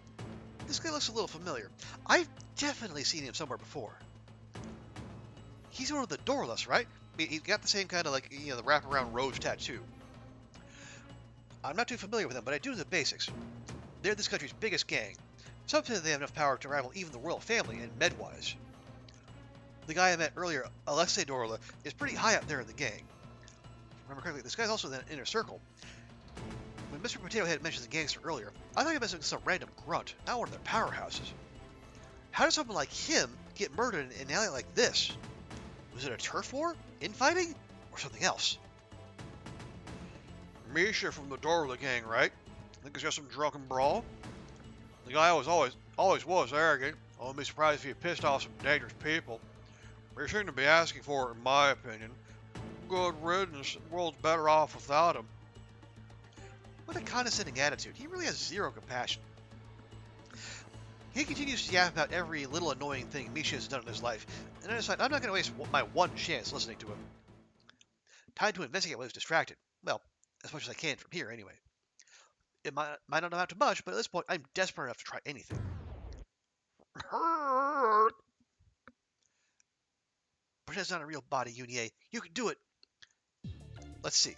This guy looks a little familiar. I've definitely seen him somewhere before. He's one of the Dorless, right? He's got the same kind of, like, the wraparound rose tattoo. I'm not too familiar with them, but I do know the basics. They're this country's biggest gang. Sometimes they have enough power to rival even the royal family in med-wise. The guy I met earlier, Alexei Dorla, is pretty high up there in the gang. If I remember correctly, this guy's also in the inner circle. When Mr. Potato Head mentioned the gangster earlier, I thought he meant some random grunt, not one of their powerhouses. How does someone like him get murdered in an alley like this? Was it a turf war, infighting, or something else? Misha from the Dorla gang, right? Think it's just some drunken brawl? The guy always was arrogant. I wouldn't be surprised if he pissed off some dangerous people. We shouldn't be asking for it, in my opinion. Good riddance. The world's better off without him. What a condescending attitude. He really has zero compassion. He continues to yap about every little annoying thing Misha has done in his life, and I decide I'm not going to waste my one chance listening to him. Time to investigate while he's distracted. Well, as much as I can from here, anyway. It might not amount to much, but at this point, I'm desperate enough to try anything. Pretend it's not a real body, Yunie. You can do it. Let's see.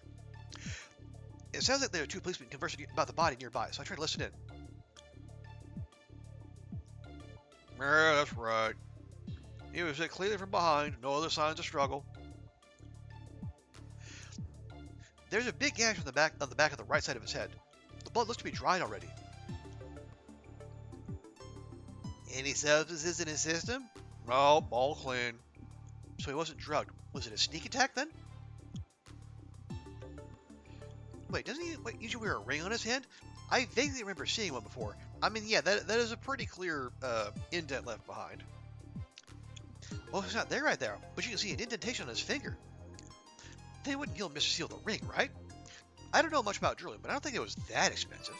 It sounds like there are two policemen conversing about the body nearby, so I try to listen in. Yeah, that's right. He was hit clearly from behind, no other signs of struggle. There's a big gash on the back of the right side of his head. The blood looks to be dried already. Any substances in his system? No, all clean. So he wasn't drugged. Was it a sneak attack then? Wait, doesn't he usually wear a ring on his hand? I vaguely remember seeing one before. I mean, yeah, that is a pretty clear indent left behind. Well, it's not there right there, but you can see an indentation on his finger. They wouldn't kill Mr. Seal the ring, right? I don't know much about jewelry, but I don't think it was that expensive.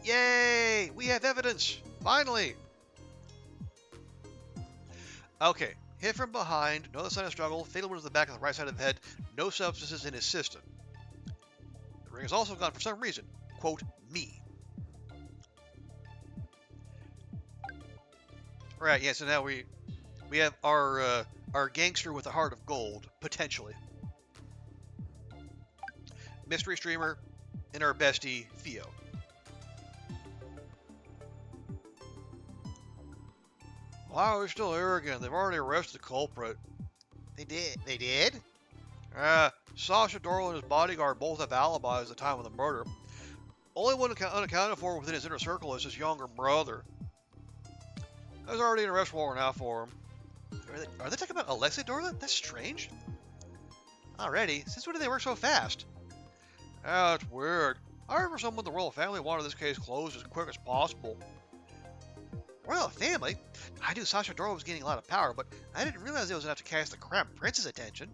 Yay! We have evidence! Finally! Okay, hit from behind, no other sign of struggle, fatal wound to the back of the right side of the head, no substances in his system. The ring is also gone for some reason. Quote, me. Right, yeah, so now we have our gangster with a heart of gold, potentially. Mystery streamer, and our bestie, Theo. Why are we still here again? They've already arrested the culprit. They did? They did? Sasha Dorl and his bodyguard both have alibis at the time of the murder. Only one unaccounted for within his inner circle is his younger brother. There's already an arrest warrant out for him. Are they talking about Alexei Dorla? That's strange. Already? Since when did they work so fast? That's weird. I remember someone in the royal family wanted this case closed as quick as possible. Royal family? I knew Sasha Dora was gaining a lot of power, but I didn't realize it was enough to catch the Crown Prince's attention.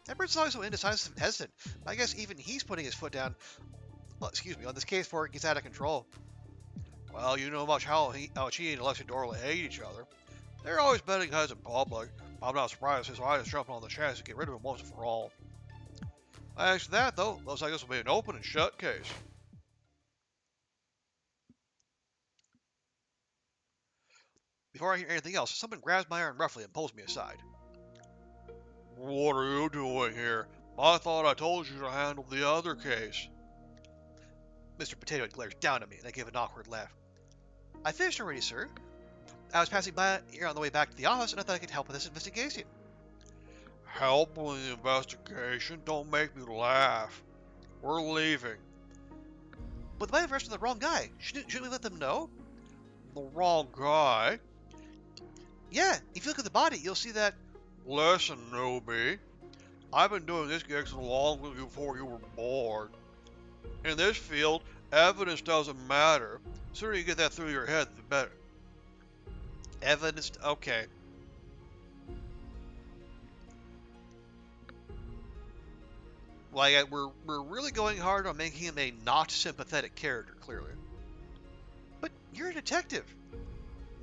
That prince is always so indecisive and hesitant. I guess even he's putting his foot down, well, excuse me, on this case before it gets out of control. Well, you know much how she and Alexia Dorla hate each other. They're always betting heads in public. I'm not surprised his eye is jumping on the chance to get rid of him once and for all. Thanks to that, though, looks like this will be an open and shut case. Before I hear anything else, someone grabs my arm roughly and pulls me aside. What are you doing here? I thought I told you to handle the other case. Mr. Potato Head glares down at me, and I give an awkward laugh. I finished already, sir. I was passing by here on the way back to the office, and I thought I could help with this investigation. Help with the investigation? Don't make me laugh. We're leaving. But they might have arrested the wrong guy. Shouldn't we let them know? The wrong guy? Yeah, if you look at the body, you'll see that... Listen, newbie. I've been doing this gig so long before you were born. In this field, evidence doesn't matter. The sooner you get that through your head, the better. Evidence? Okay. Like, we're really going hard on making him a not sympathetic character, clearly. But you're a detective.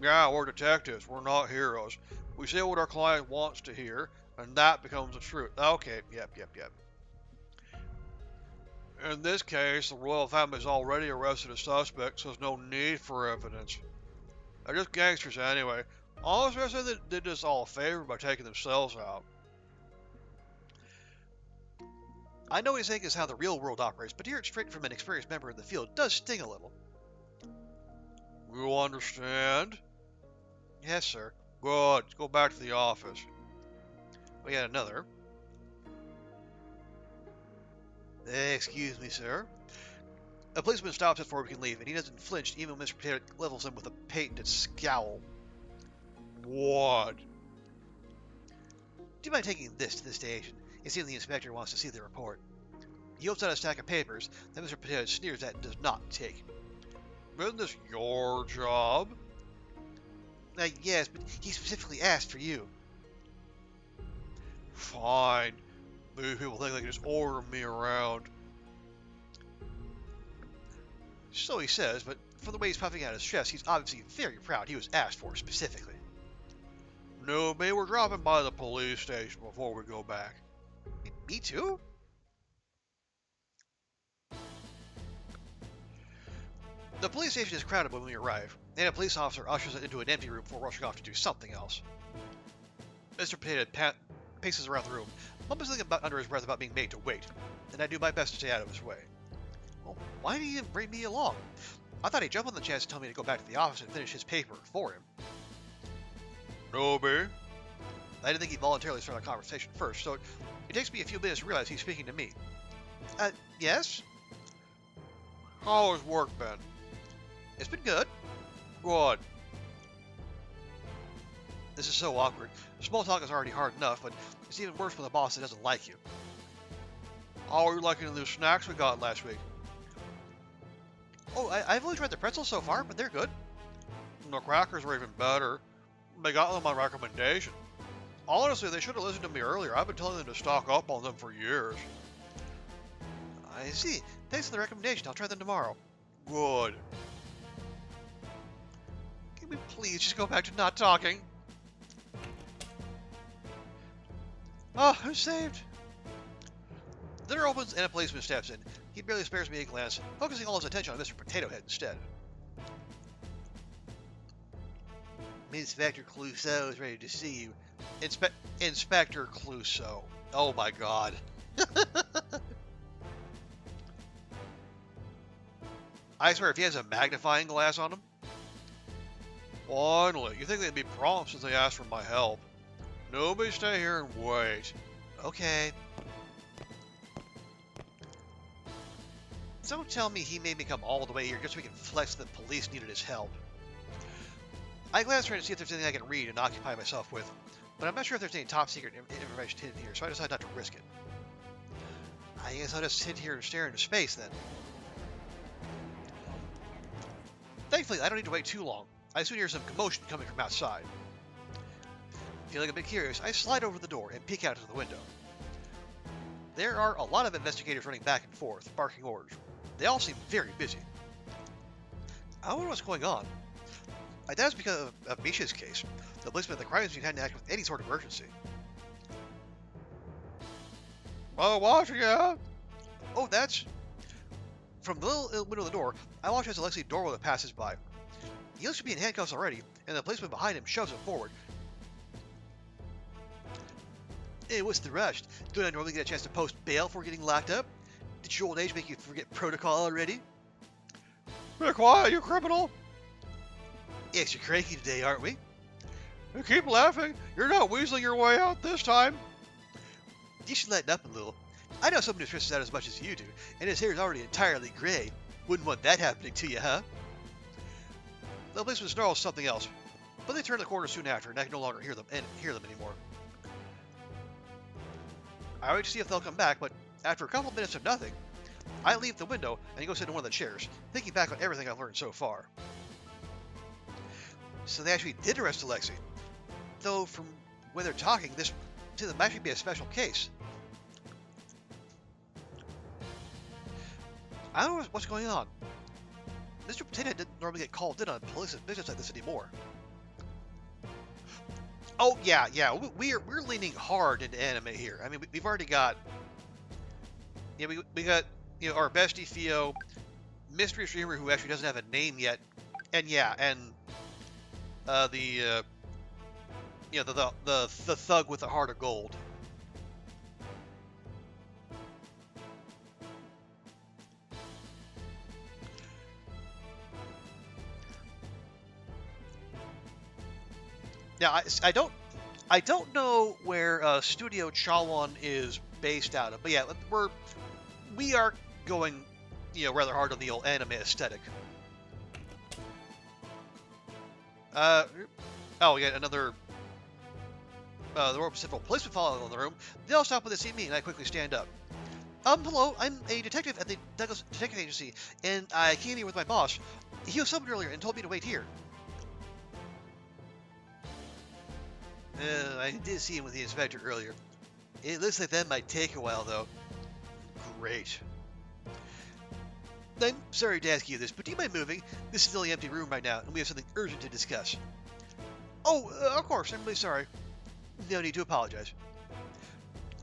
Yeah, we're detectives. We're not heroes. We say what our client wants to hear, and that becomes the truth. Okay, yep. In this case, the royal family's already arrested a suspect, so there's no need for evidence. They're just gangsters anyway. Honestly, I say they did us all a favor by taking themselves out. I know what he's saying is how the real world operates, but to hear it straight from an experienced member in the field does sting a little. You understand? Yes, sir. Good. Let's go back to the office. We got another. Excuse me, sir. A policeman stops us before we can leave, and he doesn't flinch even when Mr. Potato levels him with a patented scowl. What? Do you mind taking this to the station? It seems the inspector wants to see the report. He holds out a stack of papers that Mr. Potato sneers at and does not take. Isn't this your job? Yes, but he specifically asked for you. Fine. These people think they can just order me around. So he says, but from the way he's puffing out his chest, he's obviously very proud he was asked for specifically. No, maybe we're dropping by the police station before we go back. Me too? The police station is crowded when we arrive, and a police officer ushers us into an empty room before rushing off to do something else. Mr. Potato paces around the room, mumbles something under his breath about being made to wait, and I do my best to stay out of his way. Well, why did he even bring me along? I thought he'd jump on the chance to tell me to go back to the office and finish his paper for him. Noby? I didn't think he'd voluntarily start a conversation first, so it takes me a few minutes to realize he's speaking to me. Yes? How has work been? It's been good. Good. This is so awkward. Small talk is already hard enough, but it's even worse with a boss that doesn't like you. How are you liking the new snacks we got last week? Oh, I've only tried the pretzels so far, but they're good. The crackers were even better. They got them on recommendation. Honestly, they should have listened to me earlier. I've been telling them to stock up on them for years. I see. Thanks for the recommendation. I'll try them tomorrow. Good. Can we please just go back to not talking? Oh, I'm saved. Dinner opens and a policeman steps in. He barely spares me a glance, focusing all his attention on Mr. Potato Head instead. Inspector Clouseau is ready to see you. Inspector Clouseau. Oh my god. I swear, if he has a magnifying glass on him. Finally, you think they'd be prompt since they asked for my help. Nobody stay here and wait. Okay. Don't tell me he made me come all the way here just so we can flex that the police needed his help. I glance around to see if there's anything I can read and occupy myself with. but I'm not sure if there's any top secret information hidden here, so I decided not to risk it. I guess I'll just sit here and stare into space then. Thankfully, I don't need to wait too long. I soon hear some commotion coming from outside. Feeling a bit curious, I slide over the door and peek out into the window. There are a lot of investigators running back and forth, barking orders. They all seem very busy. I wonder what's going on. I doubt it's because of Misha's case. The policeman at the crime scene hadn't acted with any sort of urgency. Oh, watch, yeah. Oh, that's... From the little window of the door, I watch as Alexei Dorwell passes by. He looks to be in handcuffs already, and the policeman behind him shoves him forward. Hey, what's the rush? Don't I normally get a chance to post bail for getting locked up? Did your old age make you forget protocol already? Be quiet, you criminal! Extra cranky today, aren't we? You keep laughing. You're not weaseling your way out this time. You should lighten up a little. I know someone who stresses out as much as you do, and his hair is already entirely gray. Wouldn't want that happening to you, huh? The policeman snarls something else, but they turn the corner soon after, and I can no longer hear them anymore. I wait to see if they'll come back, but after a couple minutes of nothing, I leave the window and go sit in one of the chairs, thinking back on everything I've learned so far. So they actually did arrest Alexei. Though, from where they're talking, this to them might actually be a special case. I don't know what's going on. Mr. Potato didn't normally get called in on police business like this anymore. Oh yeah, we're leaning hard into anime here. I mean, we've already got, we got our bestie Theo, mystery streamer who actually doesn't have a name yet, and the thug with the heart of gold. Now, I don't know where Studio Chawan is based out of, but yeah, we are going, rather hard on the old anime aesthetic. Oh, yeah, another, the Royal Pacific policeman following in the room. They all stop when they see me, and I quickly stand up. Hello, I'm a detective at the Douglas Detective Agency, and I came here with my boss. He was summoned earlier and told me to wait here. I did see him with the inspector earlier. It looks like that might take a while, though. Great. I'm sorry to ask you this, but do you mind moving? This is still an empty room right now, and we have something urgent to discuss. Oh, of course, I'm really sorry. No need to apologize.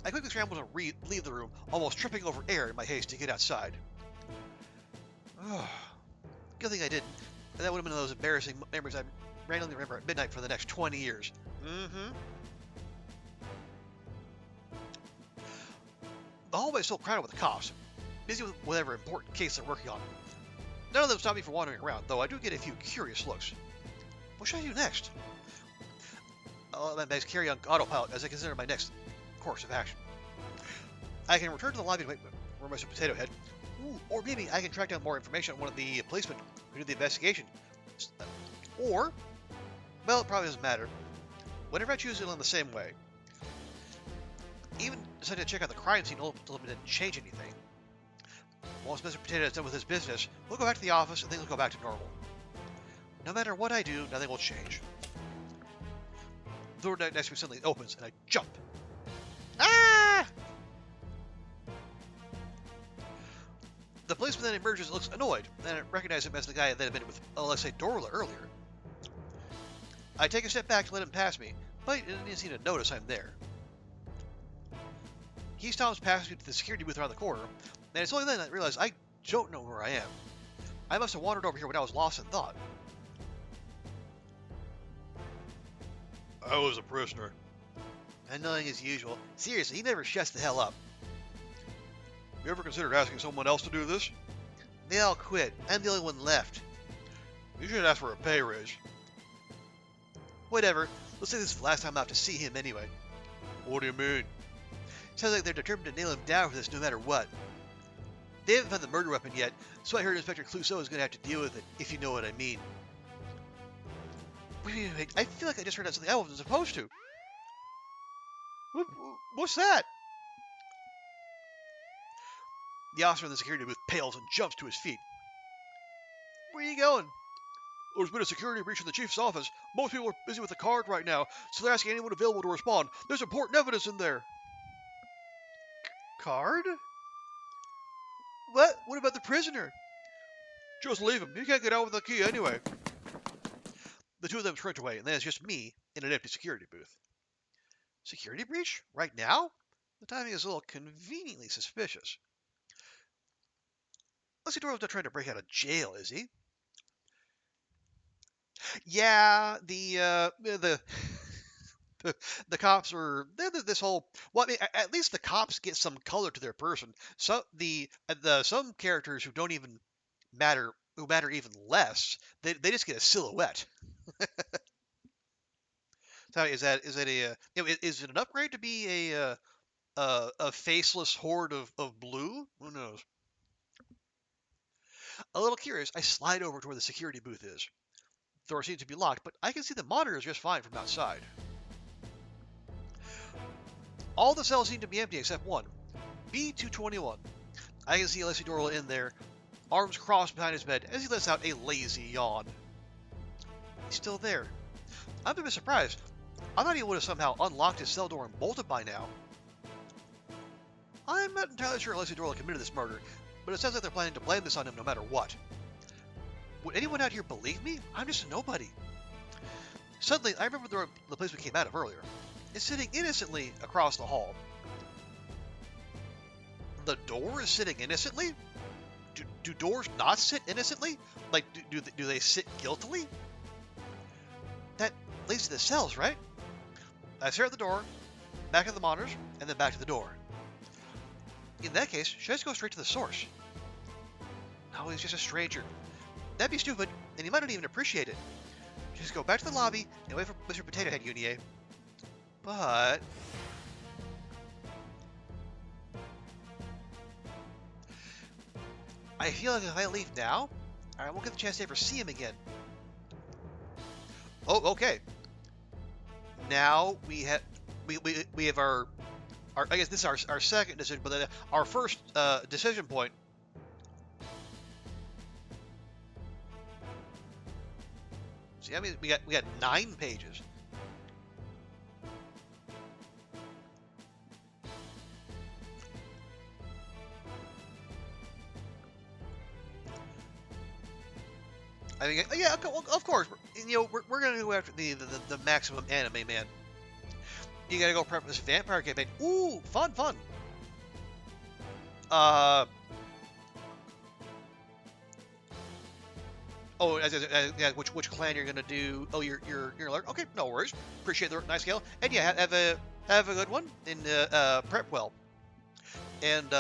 I quickly scramble to leave the room, almost tripping over air in my haste to get outside. Good thing I didn't. That would have been one of those embarrassing memories I randomly remember at midnight for the next 20 years. The hallway is still crowded with cops, busy with whatever important case they're working on. None of them stop me from wandering around, though I do get a few curious looks. What should I do next? I'll let my bags carry on autopilot as I consider my next course of action. I can return to the lobby to wait for Mr. Potato Head, or maybe I can track down more information on one of the policemen who did the investigation. Or, well, it probably doesn't matter. Whenever I choose, it'll end the same way. Even decided to check out the crime scene ultimately didn't change anything. Once Mr. Potato is done with his business, we'll go back to the office and things will go back to normal. No matter what I do, nothing will change. The door next to me suddenly opens and I jump. Ah! The policeman then emerges and looks annoyed, and I recognize him as the guy that had been with Alexei Dorla earlier. I take a step back to let him pass me, but he didn't seem to notice I'm there. He stops past me to the security booth around the corner, and it's only then that I realize I don't know where I am. I must have wandered over here when I was lost in thought. I was a prisoner. Annoying as usual. Seriously, he never shuts the hell up. You ever considered asking someone else to do this? They all quit. I'm the only one left. You should ask for a pay raise. Whatever. Let's say this is the last time I'll have to see him anyway. What do you mean? Sounds like they're determined to nail him down for this no matter what. They haven't found the murder weapon yet, so I heard Inspector Clouseau is going to have to deal with it, if you know what I mean. Wait, I feel like I just heard out something I wasn't supposed to. What's that? The officer in the security booth pales and jumps to his feet. Where are you going? There's been a security breach in the chief's office. Most people are busy with the card right now, so they're asking anyone available to respond. There's important evidence in there. Card? What? What about the prisoner? Just leave him. He can't get out with the key anyway. The two of them sprint away, and then it's just me in an empty security booth. Security breach? Right now? The timing is a little conveniently suspicious. Leslie Doyle's not trying to break out of jail, is he? Yeah, the the cops are this whole. Well, I mean, at least the cops get some color to their person. So the some characters who don't even matter, who matter even less, they just get a silhouette. So is that a is it an upgrade to be a faceless horde of blue? Who knows? A little curious, I slide over to where the security booth is. The door seems to be locked, but I can see the monitors just fine from outside. All the cells seem to be empty except one, B221. I can see Leslie Doyle in there, arms crossed behind his bed as he lets out a lazy yawn. He's still there. I'm a bit surprised. I thought he would have somehow unlocked his cell door and bolted by now. I'm not entirely sure Leslie Doyle committed this murder, but it sounds like they're planning to blame this on him no matter what. Would anyone out here believe me? I'm just a nobody. Suddenly, I remember the place we came out of earlier. It's sitting innocently across the hall. The door is sitting innocently? Do doors not sit innocently? Like, do they sit guiltily? That leads to the cells, right? I stare at the door, back at the monitors, and then back to the door. In that case, should I just go straight to the source? No, he's just a stranger. That'd be stupid, and he might not even appreciate it. Just go back to the lobby and wait for Mr. Potato Head, Yunie. But... I feel like if I leave now, I won't get the chance to ever see him again. Oh, okay. Now we have our I guess this is our second decision, but then our first decision point. See, I mean, we got 9 pages. I mean, yeah, of course. You know, we're gonna go after the maximum anime man. You gotta go prep this vampire campaign. Ooh, fun. Oh, yeah, which clan you're gonna do? Oh, you're alert. Okay, no worries. Appreciate the nice scale. And yeah, have a good one and prep well. And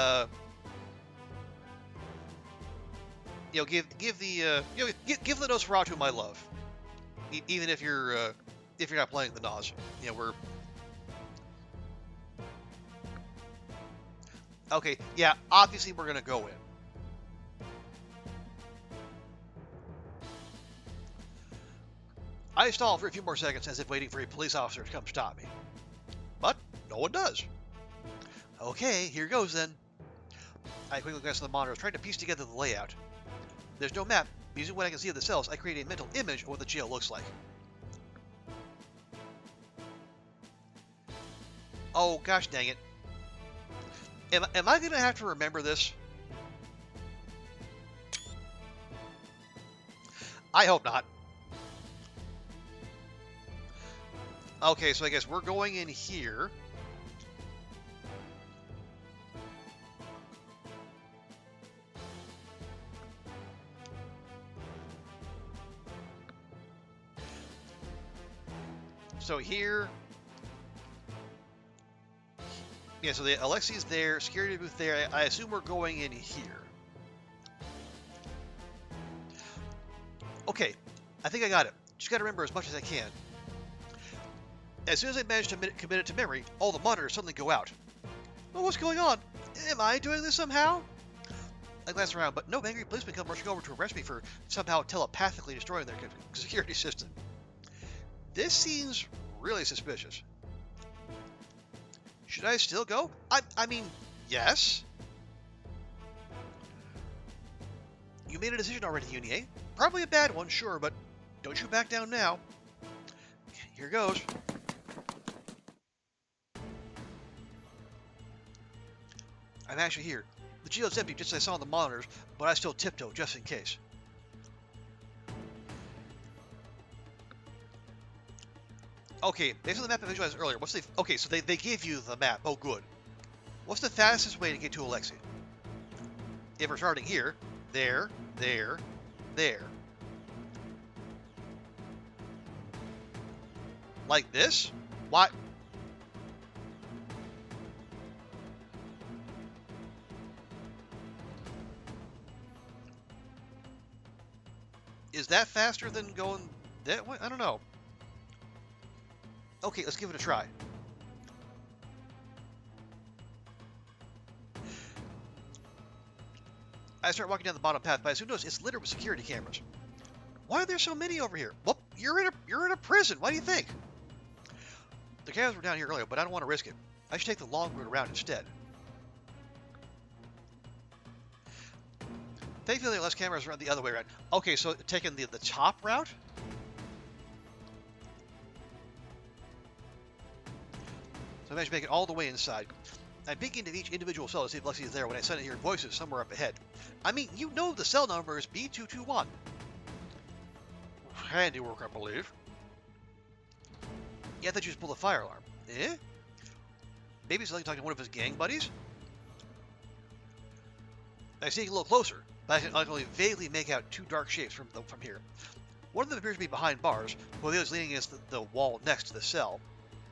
you know, give the give the Nosferatu my love. Even if you're not playing the Nos, you know, we're okay. Yeah, obviously we're gonna go in. I stall for a few more seconds as if waiting for a police officer to come stop me. But no one does. Okay, here goes then. I quickly glance at the monitors, trying to piece together the layout. There's no map. Using what I can see of the cells, I create a mental image of what the jail looks like. Oh, gosh dang it. Am I going to have to remember this? I hope not. Okay, so I guess we're going in here. So here, yeah, so the Alexi's there, security booth there. I assume we're going in here. Okay, I think I got it. Just got to remember as much as I can. As soon as I manage to commit it to memory, all the monitors suddenly go out. Well, what's going on? Am I doing this somehow? I glance around, but no angry policemen come rushing over to arrest me for somehow telepathically destroying their security system. This seems really suspicious. Should I still go? I mean, yes. You made a decision already, Yunie. Probably a bad one, sure, but don't you back down now. Here goes. I'm actually here. The geode's empty just as I saw on the monitors, but I still tiptoe just in case. Okay, based on the map I visualized earlier, okay, so they gave you the map. Oh, good. What's the fastest way to get to Alexei? If we're starting here, there. Like this? What? Is that faster than going that way? I don't know. Okay, let's give it a try. I start walking down the bottom path, but I soon notice it's littered with security cameras. Why are there so many over here? Well, you're in a prison. What do you think? The cameras were down here earlier, but I don't want to risk it. I should take the long route around instead. Thankfully, there are less cameras around the other way around. Okay, so taking the top route? So I managed to make it all the way inside. I peek into each individual cell to see if Lexi is there when I suddenly hear voices somewhere up ahead. I mean, you know the cell number is B221. Handiwork, I believe. Yeah, I thought you just pulled a fire alarm. Eh? Maybe he's talking to one of his gang buddies? I sneak a little closer, but I can only vaguely make out two dark shapes from here. One of them appears to be behind bars, while the other is leaning against the wall next to the cell.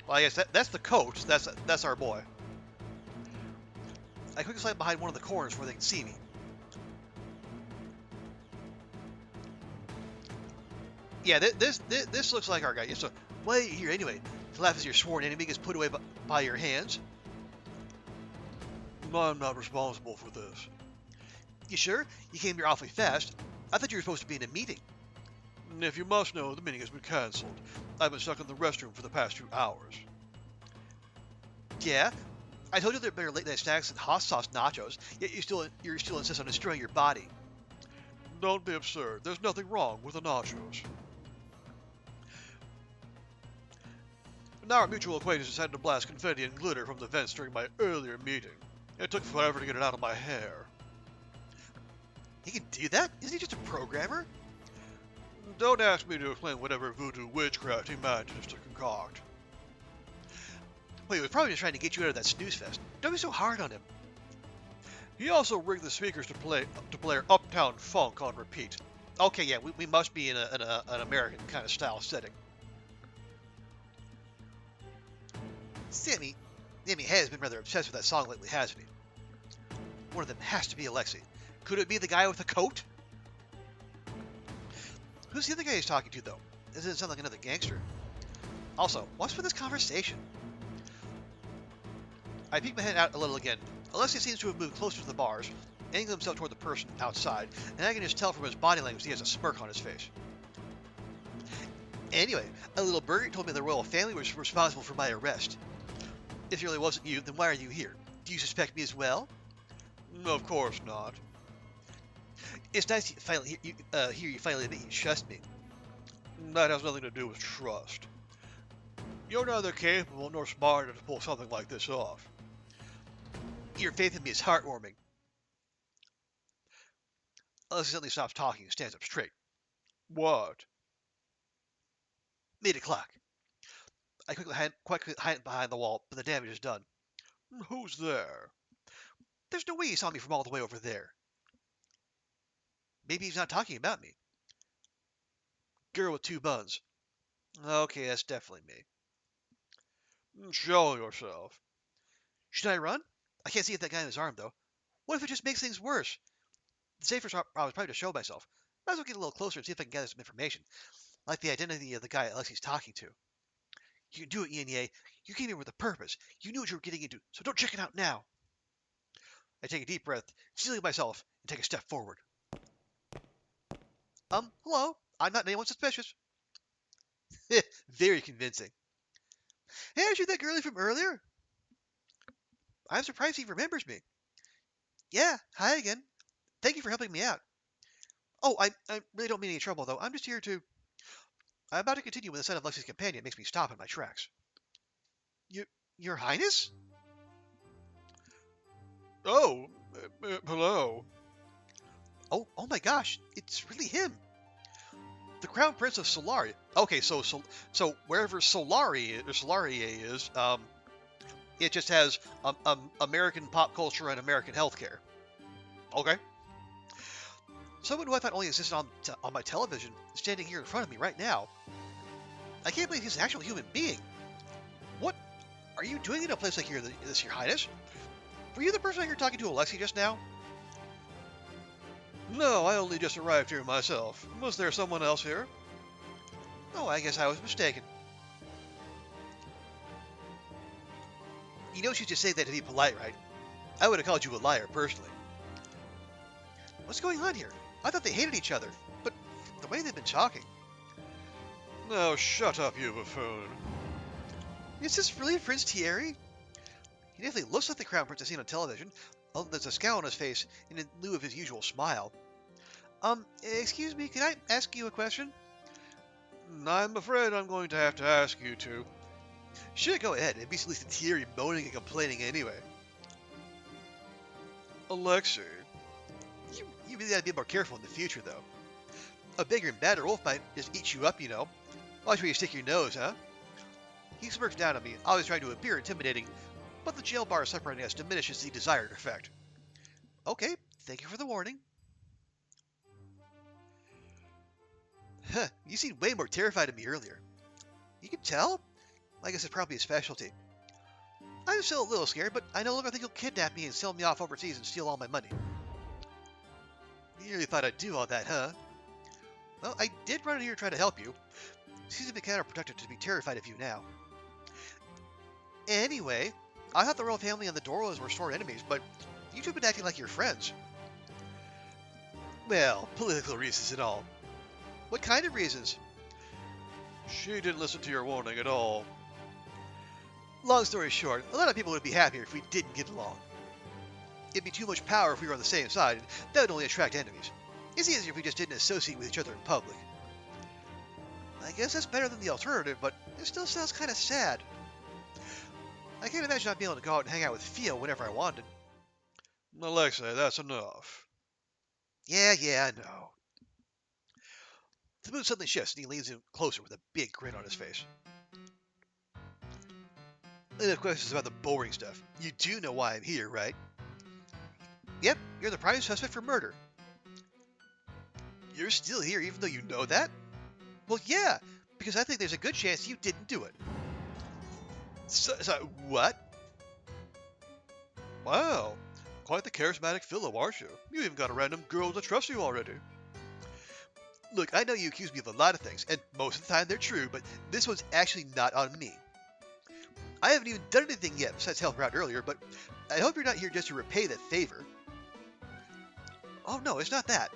Well, I guess that's the coach. That's our boy. I quickly slide behind one of the corners where they can see me. Yeah, this looks like our guy. So, why are you here anyway? To laugh as your sworn enemy gets put away by your hands? I'm not responsible for this. You sure? You came here awfully fast. I thought you were supposed to be in a meeting. If you must know, the meeting has been cancelled. I've been stuck in the restroom for the past 2 hours. Yeah? I told you there are better late night snacks than hot sauce nachos, yet you still insist on destroying your body. Don't be absurd. There's nothing wrong with the nachos. Now our mutual acquaintance decided to blast confetti and glitter from the vents during my earlier meeting. It took forever to get it out of my hair. He can do that? Isn't he just a programmer? Don't ask me to explain whatever voodoo witchcraft he manages to concoct. Wait, he was probably just trying to get you out of that snooze fest. Don't be so hard on him. He also rigged the speakers to play Uptown Funk on repeat. Okay, yeah, we must be in an American kind of style setting. Sammy has been rather obsessed with that song lately, hasn't he? One of them has to be Alexei. Could it be the guy with the coat? Who's the other guy he's talking to, though? Doesn't it sound like another gangster? Also, what's with this conversation? I peek my head out a little again. Alexei seems to have moved closer to the bars, aiming himself toward the person outside, and I can just tell from his body language he has a smirk on his face. Anyway, a little birdie told me the royal family was responsible for my arrest. If it really wasn't you, then why are you here? Do you suspect me as well? Of course not. It's nice to finally hear you finally admit you trust me. That has nothing to do with trust. You're neither capable nor smart enough to pull something like this off. Your faith in me is heartwarming. Alexei suddenly stops talking and stands up straight. What? 8 o'clock. I quickly hide behind the wall, but the damage is done. Who's there? There's no way he saw me from all the way over there. Maybe he's not talking about me. Girl with 2 buns. Okay, that's definitely me. Show yourself. Should I run? I can't see that guy in his arm, though. What if it just makes things worse? The safer route is probably to show myself. Might as well get a little closer and see if I can gather some information, like the identity of the guy Alexei's talking to. You can do it, Yunie. You came here with a purpose. You knew what you were getting into, so don't check it out now. I take a deep breath, steeling myself, and take a step forward. Hello. I'm not anyone suspicious. Very convincing. Hey, aren't you that girlie from earlier? I'm surprised he remembers me. Yeah, hi again. Thank you for helping me out. Oh, I really don't mean any trouble, though. I'm just here to... I'm about to continue when the son of Lexi's companion makes me stop in my tracks. You, Your Highness? Oh, hello. Oh my gosh, it's really him. The Crown Prince of Solari. Okay, so wherever Solaria is, it just has American pop culture and American healthcare. Okay. Someone who I thought only existed on my television is standing here in front of me right now. I can't believe he's an actual human being. What are you doing in a place like here, Your Highness? Were you the person I heard talking to Alexi just now? No, I only just arrived here myself. Was there someone else here? Oh, I guess I was mistaken. You know she's just saying that to be polite, right? I would have called you a liar, personally. What's going on here? I thought they hated each other, but the way they've been talking... Now shut up, you buffoon. Is this really Prince Thierry? He definitely looks like the Crown Prince I've seen on television, although there's a scowl on his face in lieu of his usual smile. Excuse me, can I ask you a question? I'm afraid I'm going to have to ask you to. Sure, go ahead. It'd be at least Thierry moaning and complaining anyway. Alexei. You really gotta be more careful in the future, though. A bigger and badder wolf might just eat you up, you know. Watch where you stick your nose, huh? He smirks down at me, always trying to appear intimidating, but the jail bar separating us diminishes the desired effect. Okay, thank you for the warning. Huh, you seemed way more terrified of me earlier. You can tell? I guess it's probably a specialty. I'm still a little scared, but I no longer think you'll kidnap me and sell me off overseas and steal all my money. You really thought I'd do all that, huh? Well, I did run in here to try to help you. It seems a bit counterproductive to be terrified of you now. Anyway, I thought the royal family and the Doros were sworn enemies, but you two have been acting like you're friends. Well, political reasons and all. What kind of reasons? She didn't listen to your warning at all. Long story short, a lot of people would be happier if we didn't get along. It'd be too much power if we were on the same side, and that would only attract enemies. It's easier if we just didn't associate with each other in public. I guess that's better than the alternative, but it still sounds kind of sad. I can't imagine not being able to go out and hang out with Theo whenever I wanted. Alexei, that's enough. Yeah, I know. The mood suddenly shifts, and he leans in closer with a big grin on his face. Enough questions about the boring stuff. You do know why I'm here, right? Yep, you're the prime suspect for murder. You're still here even though you know that? Well, yeah, because I think there's a good chance you didn't do it. So what? Wow, quite the charismatic fellow, aren't you? You even got a random girl to trust you already. Look, I know you accuse me of a lot of things, and most of the time they're true, but this one's actually not on me. I haven't even done anything yet besides help her out earlier, but I hope you're not here just to repay that favor. Oh no, it's not that.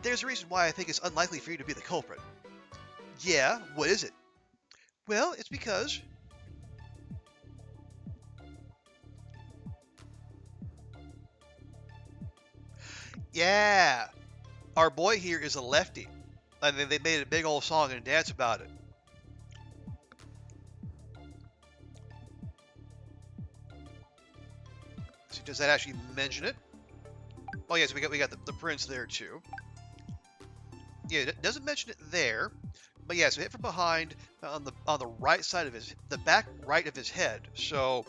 There's a reason why I think it's unlikely for you to be the culprit. Yeah, what is it? Well, it's because... Yeah, our boy here is a lefty, and they made a big old song and dance about it. So does that actually mention it? Oh yes, we got the prince there too. Yeah, it doesn't mention it there, but yeah, so hit from behind on the right side of the back right of his head. So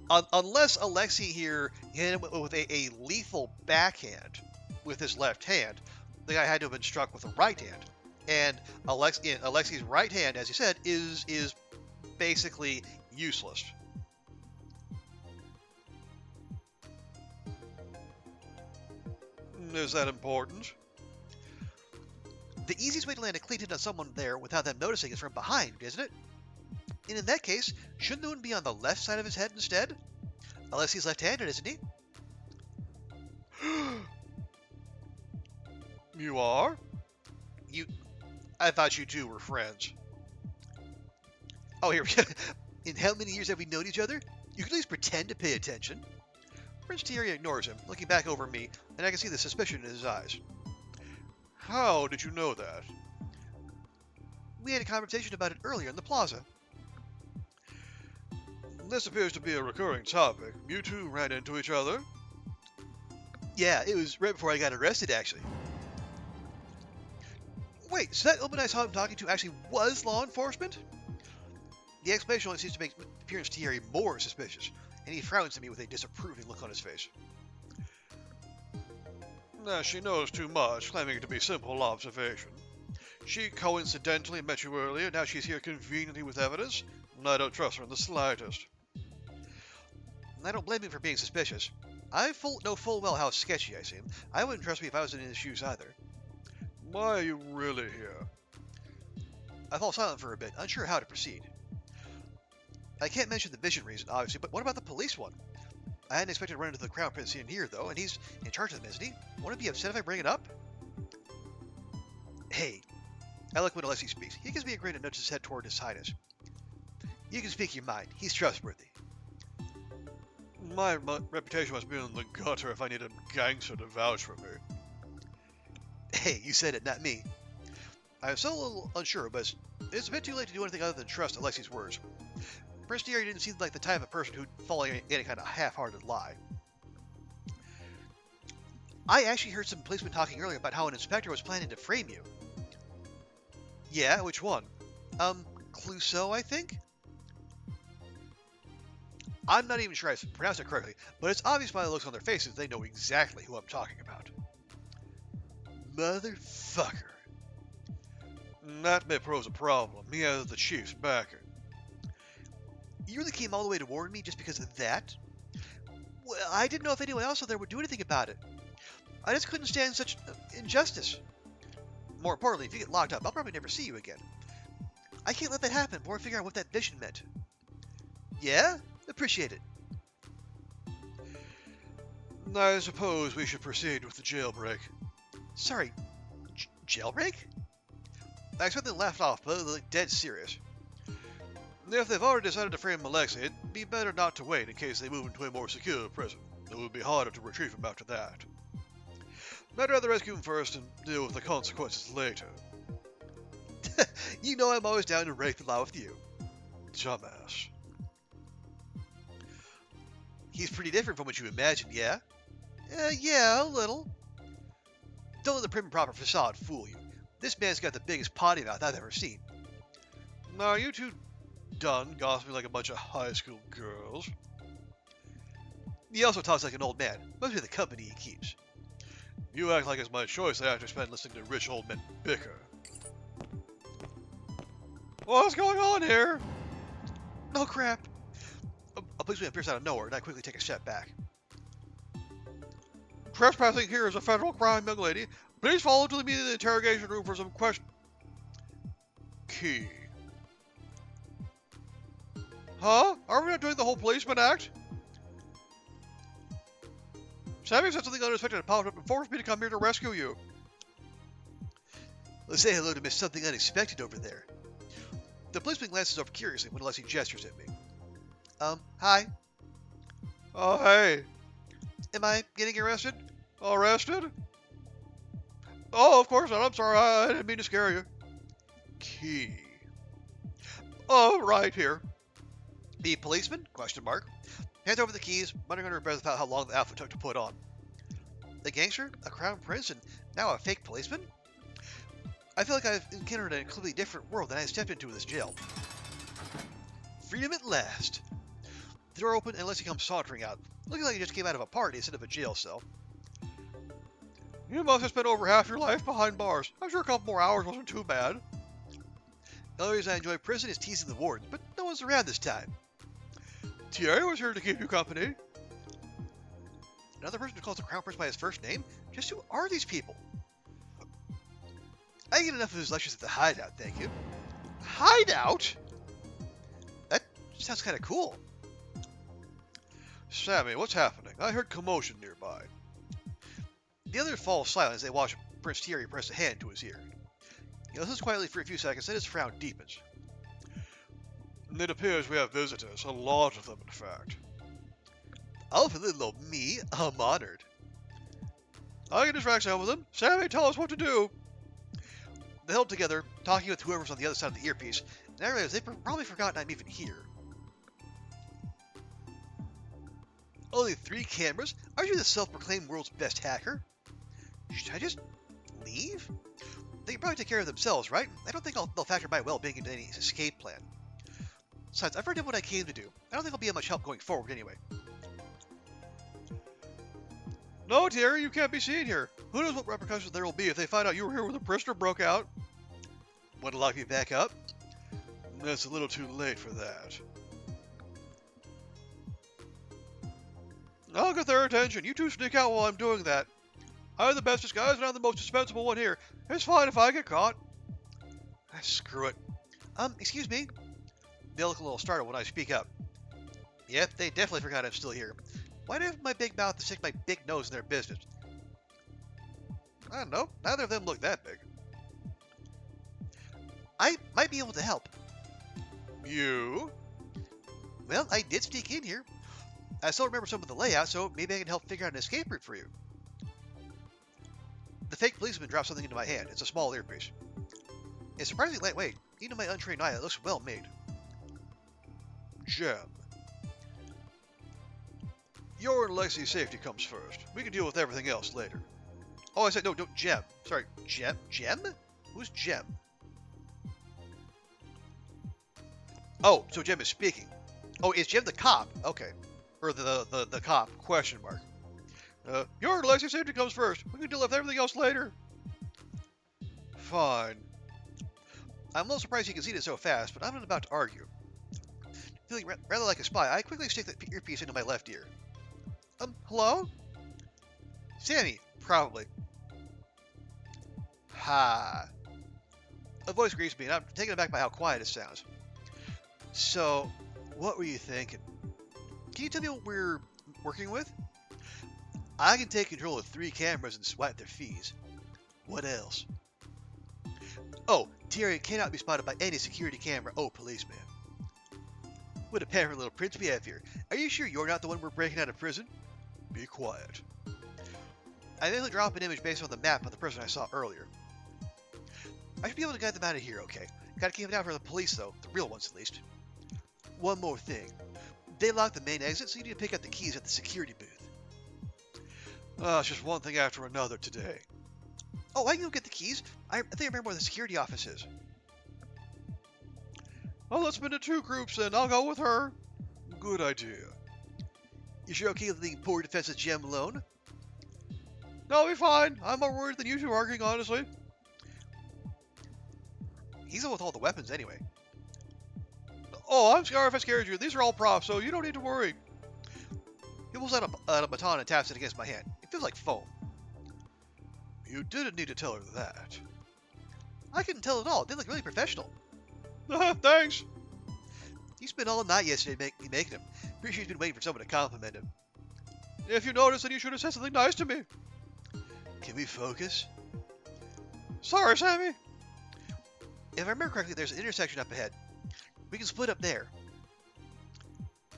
unless Alexei here hit him with a lethal backhand with his left hand, the guy had to have been struck with a right hand. And Alexei's right hand, as you said, is basically useless. Is that important? The easiest way to land a clean hit on someone there without them noticing is from behind, isn't it? And in that case, shouldn't the one be on the left side of his head instead? Unless he's left-handed, isn't he? You are? I thought you two were friends. Oh, here we go. In how many years have we known each other? You can at least pretend to pay attention. Prince Thierry ignores him, looking back over me, and I can see the suspicion in his eyes. How did you know that? We had a conversation about it earlier in the plaza. This appears to be a recurring topic. You two ran into each other? Yeah, it was right before I got arrested, actually. Wait, so that woman I saw him talking to actually was law enforcement? The explanation only seems to make Prince Thierry more suspicious, and he frowns at me with a disapproving look on his face. She knows too much, claiming it to be simple observation. She coincidentally met you earlier, now she's here conveniently with evidence, and I don't trust her in the slightest. I don't blame him for being suspicious. I know full well how sketchy I seem. I wouldn't trust me if I was in his shoes either. Why are you really here? I fall silent for a bit, unsure how to proceed. I can't mention the vision reason, obviously, but what about the police one? I hadn't expected to run into the Crown Prince in here, though, and he's in charge of them, isn't he? Won't he be upset if I bring it up? Hey. I like when Alexei speaks. He gives me a grin and nudges his head toward His Highness. You can speak your mind. He's trustworthy. My reputation must be in the gutter if I need a gangster to vouch for me. Hey, you said it, not me. I'm still a little unsure, but it's a bit too late to do anything other than trust Alexei's words. Prince Thierry didn't seem like the type of person who'd fall in any kind of half-hearted lie. I actually heard some policemen talking earlier about how an inspector was planning to frame you. Yeah, which one? Clouseau, I think? I'm not even sure I pronounced it correctly, but it's obvious by the looks on their faces they know exactly who I'm talking about. Motherfucker. That may pose a problem. He has the chief's backer. You really came all the way to warn me just because of that? Well, I didn't know if anyone else out there would do anything about it. I just couldn't stand such injustice. More importantly, if you get locked up, I'll probably never see you again. I can't let that happen before I figure out what that vision meant. Yeah? Appreciate it. I suppose we should proceed with the jailbreak. Sorry, jailbreak? I expect them laughed off, but they look dead serious. If they've already decided to frame Alexei, it'd be better not to wait in case they move into a more secure prison. It would be harder to retrieve him after that. I'd rather rescue him first and deal with the consequences later. You know I'm always down to break the law with you. Dumbass. He's pretty different from what you imagined, yeah? Yeah, a little. Don't let the prim and proper facade fool you. This man's got the biggest potty mouth I've ever seen. Are you two done gossiping like a bunch of high school girls? He also talks like an old man. Must be the company he keeps. You act like it's my choice after spend listening to rich old men bicker. What's going on here? No crap. A policeman appears out of nowhere, and I quickly take a step back. Trespassing here is a federal crime, young lady. Please follow to the immediate interrogation room for some question. Key. Huh? Are we not doing the whole policeman act? Sammy said something unexpected popped up and forced me to come here to rescue you. Let's say hello to Miss Something Unexpected over there. The policeman glances over curiously when Alexei gestures at me. Hi. Oh, hey. Am I getting arrested? Arrested? Oh, of course not. I'm sorry. I didn't mean to scare you. Key. Oh, right here. The policeman? Question mark. Hands over the keys, muttering under her breath about how long the outfit took to put on. A gangster, a crown prince, and now a fake policeman? I feel like I've encountered a completely different world than I stepped into in this jail. Freedom at last. The door opened and Alexei comes sauntering out, looking like he just came out of a party instead of a jail cell. You must have spent over half your life behind bars. I'm sure a couple more hours wasn't too bad. The only reason I enjoy prison is teasing the wardens, but no one's around this time. Thierry was here to keep you company. Another person who calls the Crown Prince by his first name? Just who are these people? I get enough of his lectures at the hideout, thank you. Hideout? That sounds kind of cool. Sammy, what's happening? I heard commotion nearby. The others fall silent as they watch Prince Thierry press a hand to his ear. He listens quietly for a few seconds, then his frown deepens. It appears we have visitors, a lot of them, in fact. Oh, for little old me, I'm honored. I can distract some of them. Sammy, tell us what to do. They held together, talking with whoever's on the other side of the earpiece, and I realized they've probably forgotten I'm even here. Only 3 cameras? Are you the self-proclaimed world's best hacker? Should I just leave? They can probably take care of themselves, right? I don't think they'll factor my well-being into any escape plan. Besides, I've already done what I came to do. I don't think I'll be of much help going forward anyway. No, Terry, you can't be seen here. Who knows what repercussions there will be if they find out you were here when the prisoner broke out? Want to lock me back up? It's a little too late for that. I'll get their attention. You two sneak out while I'm doing that. I'm the best disguised and I'm the most dispensable one here. It's fine if I get caught. Screw it. Excuse me? They look a little startled when I speak up. Yep, they definitely forgot I'm still here. Why do I have my big mouth to stick my big nose in their business? I don't know. Neither of them look that big. I might be able to help. You? Well, I did sneak in here. I still remember some of the layout, so maybe I can help figure out an escape route for you. The fake policeman dropped something into my hand. It's a small earpiece. It's surprisingly lightweight. Even to my untrained eye, it looks well made. Gem. Your and Lexi's safety comes first. We can deal with everything else later. Oh, I said no, Gem. Sorry, Gem? Gem? Who's Gem? Oh, so Gem is speaking. Oh, is Gem the cop? Okay. Or the cop, question mark. Your and Lexi's safety comes first. We can deal with everything else later. Fine. I'm a little surprised you can see it so fast, but I'm not about to argue. Feeling rather like a spy, I quickly stick the earpiece into my left ear. Hello? Sammy, probably. Ha. A voice greets me, and I'm taken aback by how quiet it sounds. So, what were you thinking? Can you tell me what we're working with? I can take control of 3 cameras and swipe their fees. What else? Oh, Terry cannot be spotted by any security camera. Oh, policeman. What a pampered little prince we have here. Are you sure you're not the one we're breaking out of prison? Be quiet. I immediately drop an image based on the map of the person I saw earlier. I should be able to guide them out of here, okay. Gotta keep it out for the police, though. The real ones, at least. One more thing. They locked the main exit, so you need to pick up the keys at the security booth. It's just one thing after another today. Oh, I can go get the keys. I think I remember where the security office is. Well, let's split into 2 groups, then. I'll go with her. Good idea. You sure okay leaving poor defenseless Gem alone? No, I'll be fine. I'm more worried than you two arguing, honestly. He's the one with all the weapons, anyway. Oh, I'm sorry if I scared you. These are all props, so you don't need to worry. He pulls out a baton and taps it against my hand. It feels like foam. You didn't need to tell her that. I couldn't tell at all. They look really professional. Thanks. He spent all night yesterday making them. Pretty sure he's been waiting for someone to compliment him. If you noticed, then you should have said something nice to me. Can we focus? Sorry, Sammy. If I remember correctly, there's an intersection up ahead. We can split up there.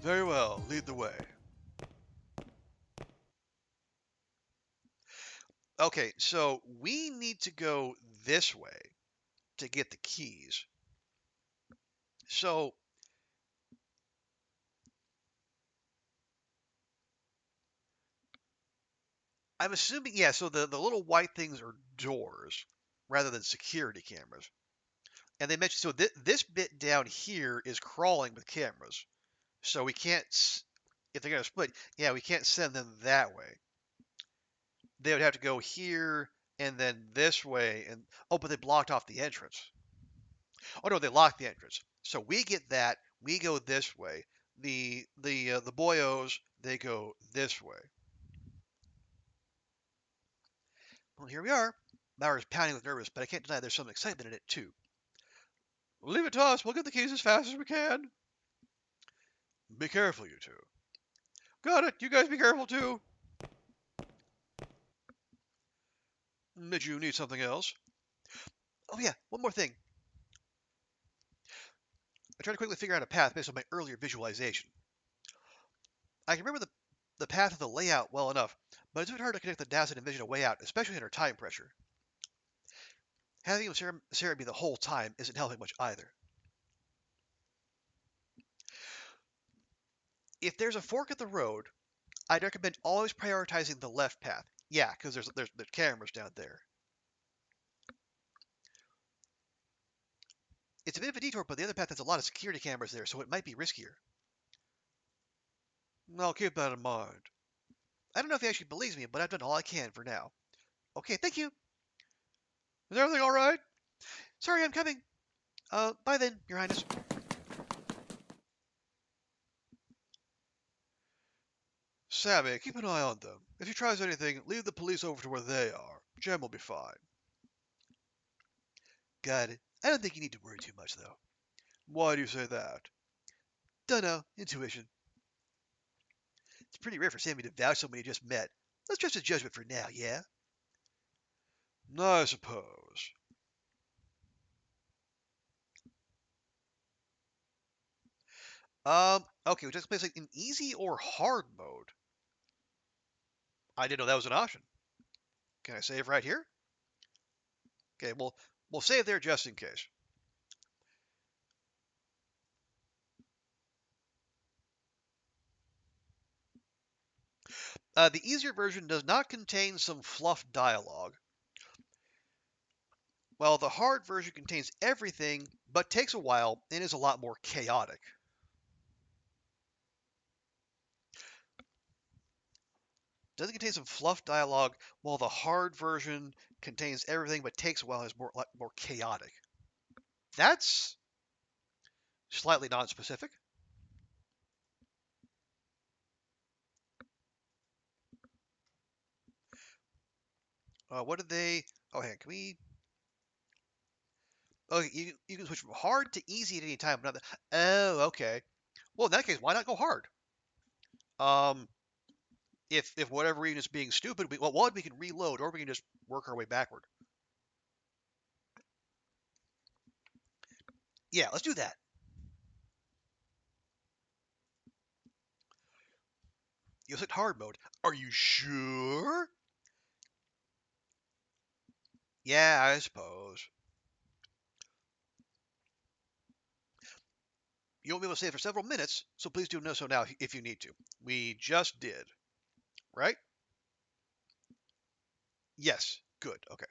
Very well. Lead the way. Okay, so we need to go this way to get the keys. So I'm assuming, yeah, so the little white things are doors rather than security cameras. And they mentioned, so this bit down here is crawling with cameras. So we can't, if they're going to split, yeah, we can't send them that way. They would have to go here and then this way. And oh, but they blocked off the entrance. Oh no, they locked the entrance. So we get that. We go this way. The boyos, they go this way. Well, here we are. Mauer's pounding with nervous, but I can't deny there's some excitement in it too. Leave it to us. We'll get the keys as fast as we can. Be careful, you two. Got it. You guys be careful too. Did you need something else? Oh yeah, one more thing. I tried to quickly figure out a path based on my earlier visualization. I can remember the path of the layout well enough, but it's a bit hard to connect the dots and envision a way out, especially under time pressure. Having Sarah be the whole time isn't helping much either. If there's a fork at the road, I'd recommend always prioritizing the left path. Yeah, because there's the cameras down there. It's a bit of a detour, but the other path has a lot of security cameras there, so it might be riskier. I'll keep that in mind. I don't know if he actually believes me, but I've done all I can for now. Okay, thank you. Is everything all right? Sorry, I'm coming. Bye then, Your Highness. Sammy, keep an eye on them. If he tries anything, leave the police over to where they are. Jem will be fine. Got it. I don't think you need to worry too much, though. Why do you say that? Dunno. Intuition. It's pretty rare for Sammy to vouch someone he just met. Let's trust his judgment for now, yeah? I suppose. Okay, we just play like in easy or hard mode. I didn't know that was an option. Can I save right here? Okay, we'll save there just in case. The easier version does not contain some fluff dialogue, while the hard version contains everything, but takes a while and is a lot more chaotic. Does it contain some fluff dialogue, while the hard version contains everything but takes a while and is more chaotic. That's slightly non-specific. What did they... Oh, hang on, can we... Oh, you can switch from hard to easy at any time. But not oh, okay. Well, in that case, why not go hard? If whatever reason is being stupid, one, we can reload, or we can just work our way backward. Yeah, let's do that. You hit hard mode. Are you sure? Yeah, I suppose. You won't be able to stay for several minutes, so please do so now if you need to. We just did. Right? Yes. Good. Okay.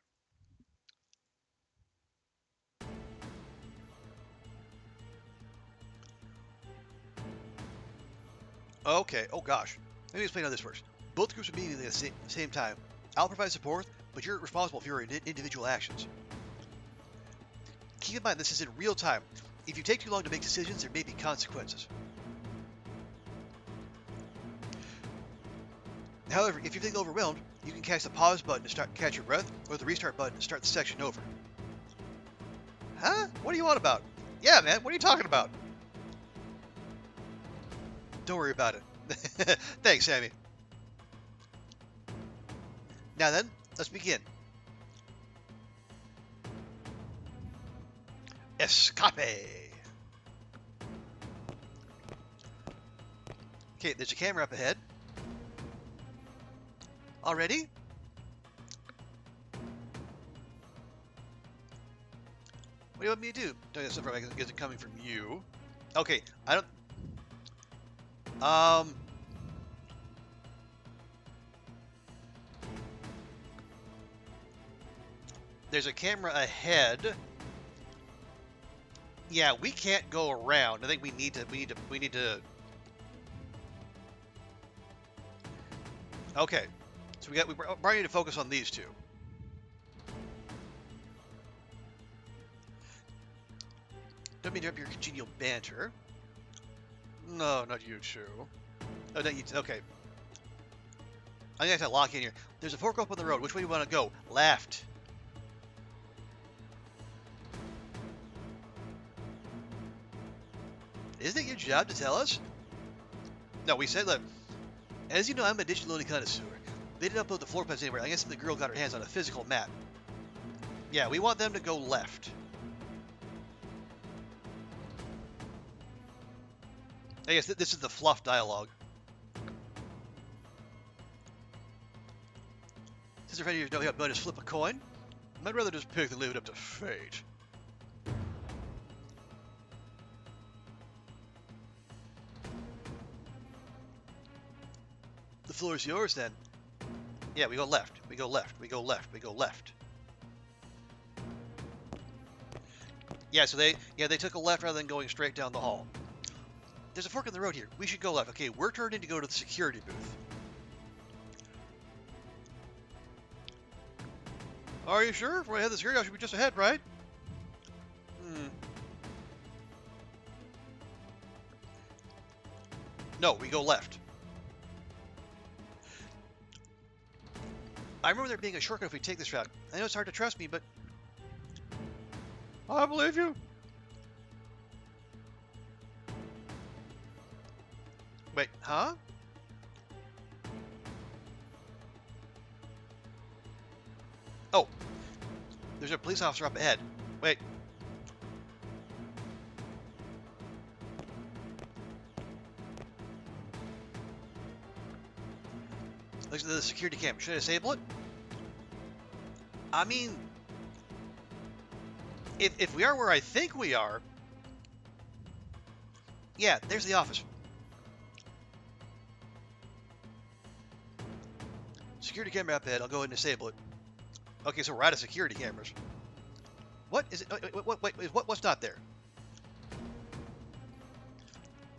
Okay. Oh, gosh. Let me explain how this works. Both groups are meeting at the same time. I'll provide support, but you're responsible for your individual actions. Keep in mind, this is in real time. If you take too long to make decisions, there may be consequences. However, if you're feeling overwhelmed, you can catch the pause button to catch your breath, or the restart button to start the section over. Huh? What are you on about? Yeah, man, what are you talking about? Don't worry about it. Thanks, Sammy. Now then, let's begin. Escape! Okay, there's a camera up ahead. Already? What do you want me to do? Don't get I guess it coming from you. Okay, I don't... There's a camera ahead. Yeah, we can't go around. I think we need to... Okay. So we probably need to focus on these two. Don't mean to interrupt your congenial banter. No, not you two. Oh, not you two. Okay. I'm gonna have to lock in here. There's a fork up on the road. Which way do you want to go? Left. Isn't it your job to tell us? No, we said, look, as you know, I'm a digital loading connoisseur. They didn't upload the floor plans anywhere. I guess the girl got her hands on a physical map. Yeah, we want them to go left. I guess this is the fluff dialogue. Since if any of you know how to just flip a coin, I'd rather just pick than leave it up to fate. The floor is yours then. Yeah, we go left. We go left. We go left. We go left. Yeah, so they took a left rather than going straight down the hall. There's a fork in the road here. We should go left. Okay, we're turning to go to the security booth. Are you sure? If we head to the security, I should be just ahead, right? No, we go left. I remember there being a shortcut if we take this route. I know it's hard to trust me, but I believe you. Wait, huh? Oh, there's a police officer up ahead. Wait. Looks at the security cam. Should I disable it? I mean, if we are where I think we are, yeah, there's the office. Security camera up ahead. I'll go ahead and disable it. Okay, so we're out of security cameras. What is it? What's not there?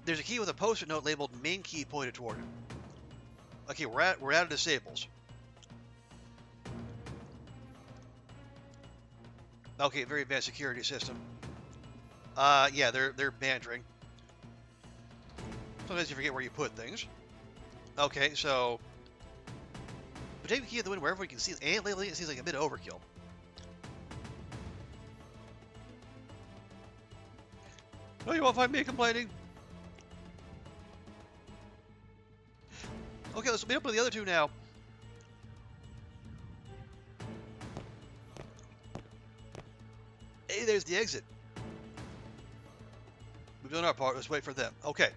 There's a key with a post-it note labeled main key pointed toward it. Okay, we're out of disables. Okay, very advanced security system. Yeah, they're bantering. Sometimes you forget where you put things. Okay, so but take the key of the window wherever we can see it. And lately it seems like a bit of overkill. Oh, you won't find me complaining. Okay, let's meet up with the other two now. Hey, there's the exit. We've done our part. Let's wait for them. Okay.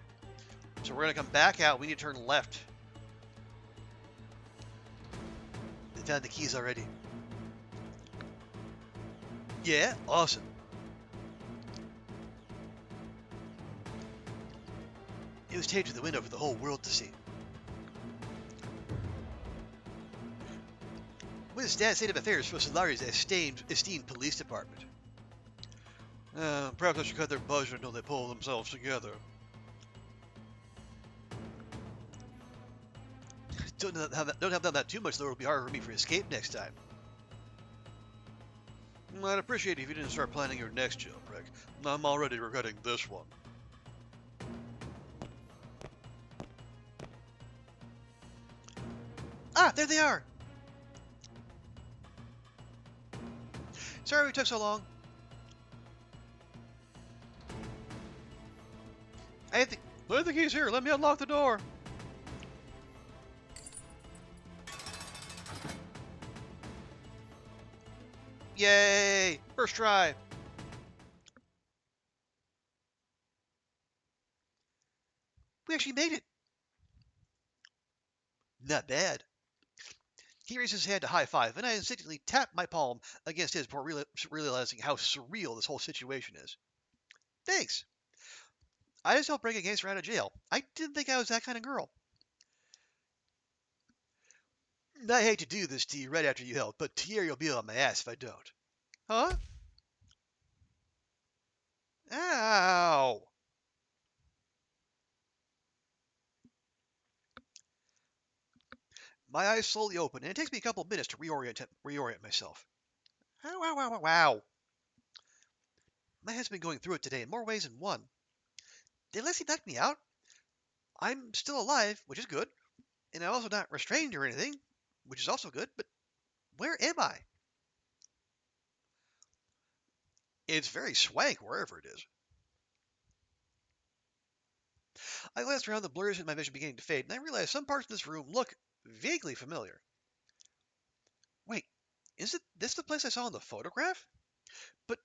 So we're going to come back out. We need to turn left. They found the keys already. Yeah? Awesome. It was taped to the window for the whole world to see. What is that state of affairs for Solari's esteemed police department? Perhaps I should cut their budget until they pull themselves together. Don't have them that too much, though it'll be harder for me to escape next time. I'd appreciate it if you didn't start planning your next jailbreak. I'm already regretting this one. Ah, there they are! Sorry we took so long. I have the keys here. Let me unlock the door. Yay! First try. We actually made it. Not bad. He raised his hand to high five, and I instinctively tapped my palm against his before realizing how surreal this whole situation is. Thanks. I just helped break a gangster out of jail. I didn't think I was that kind of girl. I hate to do this to you right after you help, but Thierry will be on my ass if I don't. Huh? Ow! My eyes slowly open, and it takes me a couple of minutes to reorient myself. Ow, ow, ow, ow, ow. My head's been going through it today in more ways than one. Did Leslie knock me out? I'm still alive, which is good, and I'm also not restrained or anything, which is also good, but where am I? It's very swank wherever it is. I glanced around the blurs in my vision beginning to fade, and I realized some parts of this room look vaguely familiar. Wait, isn't this the place I saw in the photograph? But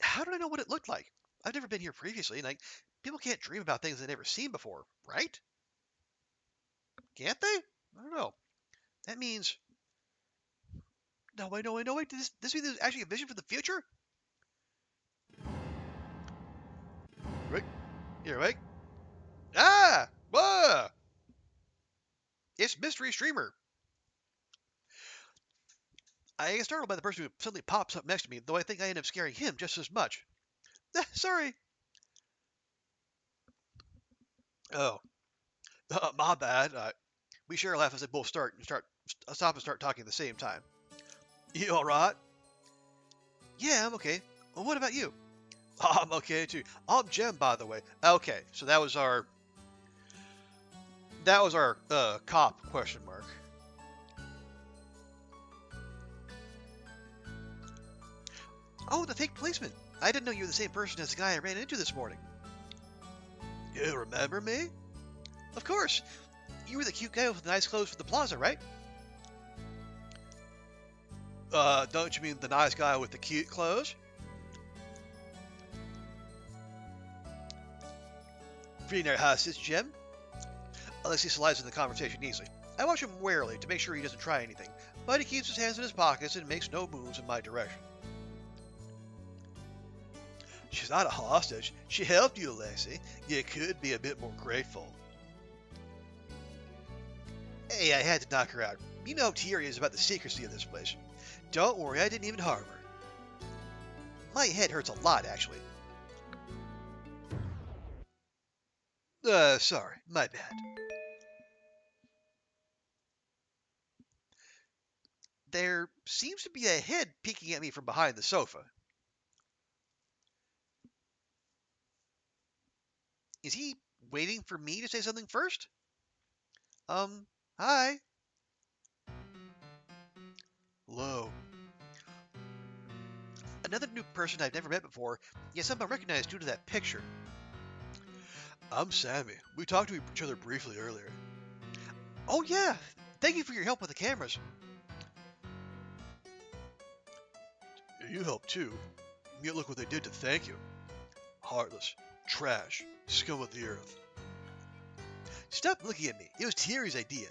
how did I know what it looked like? I've never been here previously, and I People can't dream about things they've never seen before, right? Can't they? I don't know. That means. No, wait, no, wait, no, wait. Does this mean there's actually a vision for the future? Right? Here, right? Ah! Whoa! It's Mystery Streamer. I get startled by the person who suddenly pops up next to me, though I think I end up scaring him just as much. Sorry. Oh, my bad. We share a laugh as they both stop and start talking at the same time. You all right? Yeah, I'm okay. Well, what about you? I'm okay too. I'm Jem, by the way. Okay, so that was our cop question mark. Oh, the fake policeman. I didn't know you were the same person as the guy I ran into this morning. You remember me? Of course. You were the cute guy with the nice clothes for the plaza, right? Don't you mean the nice guy with the cute clothes? Free in our house, Jem. Alexei slides in the conversation easily. I watch him warily to make sure he doesn't try anything, but he keeps his hands in his pockets and makes no moves in my direction. She's not a hostage. She helped you, Alexei. You could be a bit more grateful. Hey, I had to knock her out. You know how Thierry is about the secrecy of this place. Don't worry, I didn't even harm her. My head hurts a lot, actually. Sorry, my bad. There seems to be a head peeking at me from behind the sofa. Is he waiting for me to say something first? Hi. Hello. Another new person I've never met before, yet somehow recognized due to that picture. I'm Sammy. We talked to each other briefly earlier. Oh yeah, thank you for your help with the cameras. You helped too. Yet look what they did to thank you. Heartless. Trash. Scum of the earth. Stop looking at me. It was Thierry's idea.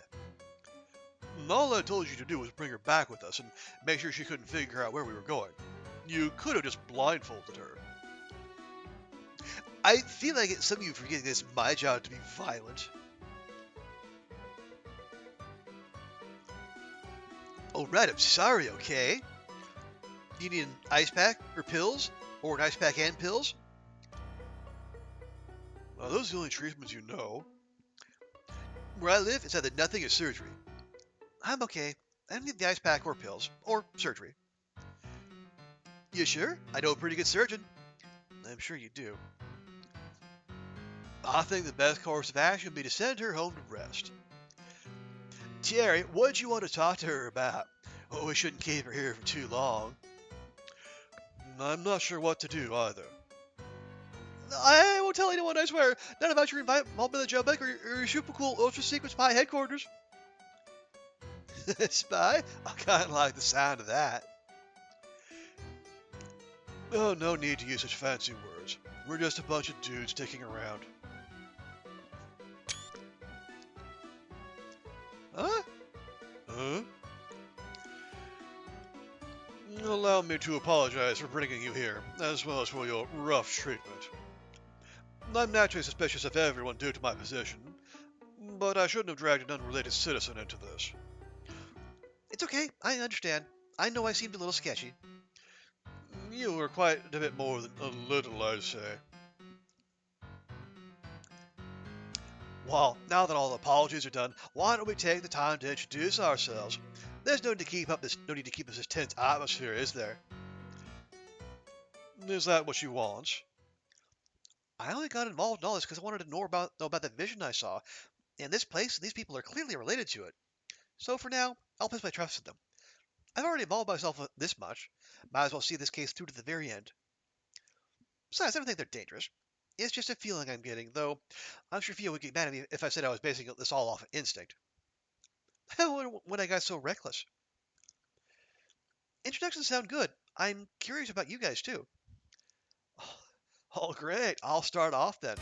All I told you to do was bring her back with us and make sure she couldn't figure out where we were going. You could have just blindfolded her. I feel like some of you forget that it's my job to be violent. Alright, I'm sorry, okay? You need an ice pack or pills? Or an ice pack and pills? Well, those are the only treatments you know. Where I live, it's either nothing or surgery. I'm okay. I don't need the ice pack or pills. Or surgery. You sure? I know a pretty good surgeon. I'm sure you do. I think the best course of action would be to send her home to rest. Thierry, what did you want to talk to her about? Oh, we shouldn't keep her here for too long. I'm not sure what to do either. I won't tell anyone, I swear. Not about your involvement in the jailbreak or your super cool ultra secret spy headquarters. Spy? I kind of like the sound of that. Oh, no need to use such fancy words. We're just a bunch of dudes sticking around. Huh? Huh? Allow me to apologize for bringing you here, as well as for your rough treatment. I'm naturally suspicious of everyone due to my position, but I shouldn't have dragged an unrelated citizen into this. It's okay, I understand. I know I seemed a little sketchy. You were quite a bit more than a little, I'd say. Well, now that all the apologies are done, why don't we take the time to introduce ourselves? There's no need to keep up this tense atmosphere, is there? Is that what you want? I only got involved in all this because I wanted to know about that vision I saw, and this place and these people are clearly related to it. So for now, I'll place my trust in them. I've already involved myself with this much. Might as well see this case through to the very end. Besides, I don't think they're dangerous. It's just a feeling I'm getting, though I'm sure Fia would get mad at me if I said I was basing this all off of instinct. When I got so reckless. Introductions sound good. I'm curious about you guys, too. Oh, great. I'll start off then.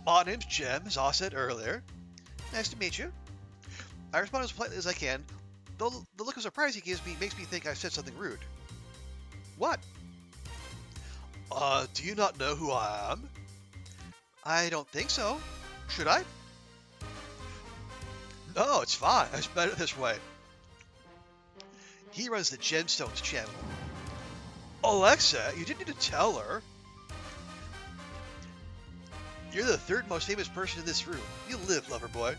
My name's Jem, as I said earlier. Nice to meet you. I respond as politely as I can, though the look of surprise he gives me makes me think I've said something rude. What? Do you not know who I am? I don't think so. Should I? No, it's fine. It's better this way. He runs the Gemstones channel. Alexa, you didn't need to tell her. You're the third most famous person in this room. You live, lover boy.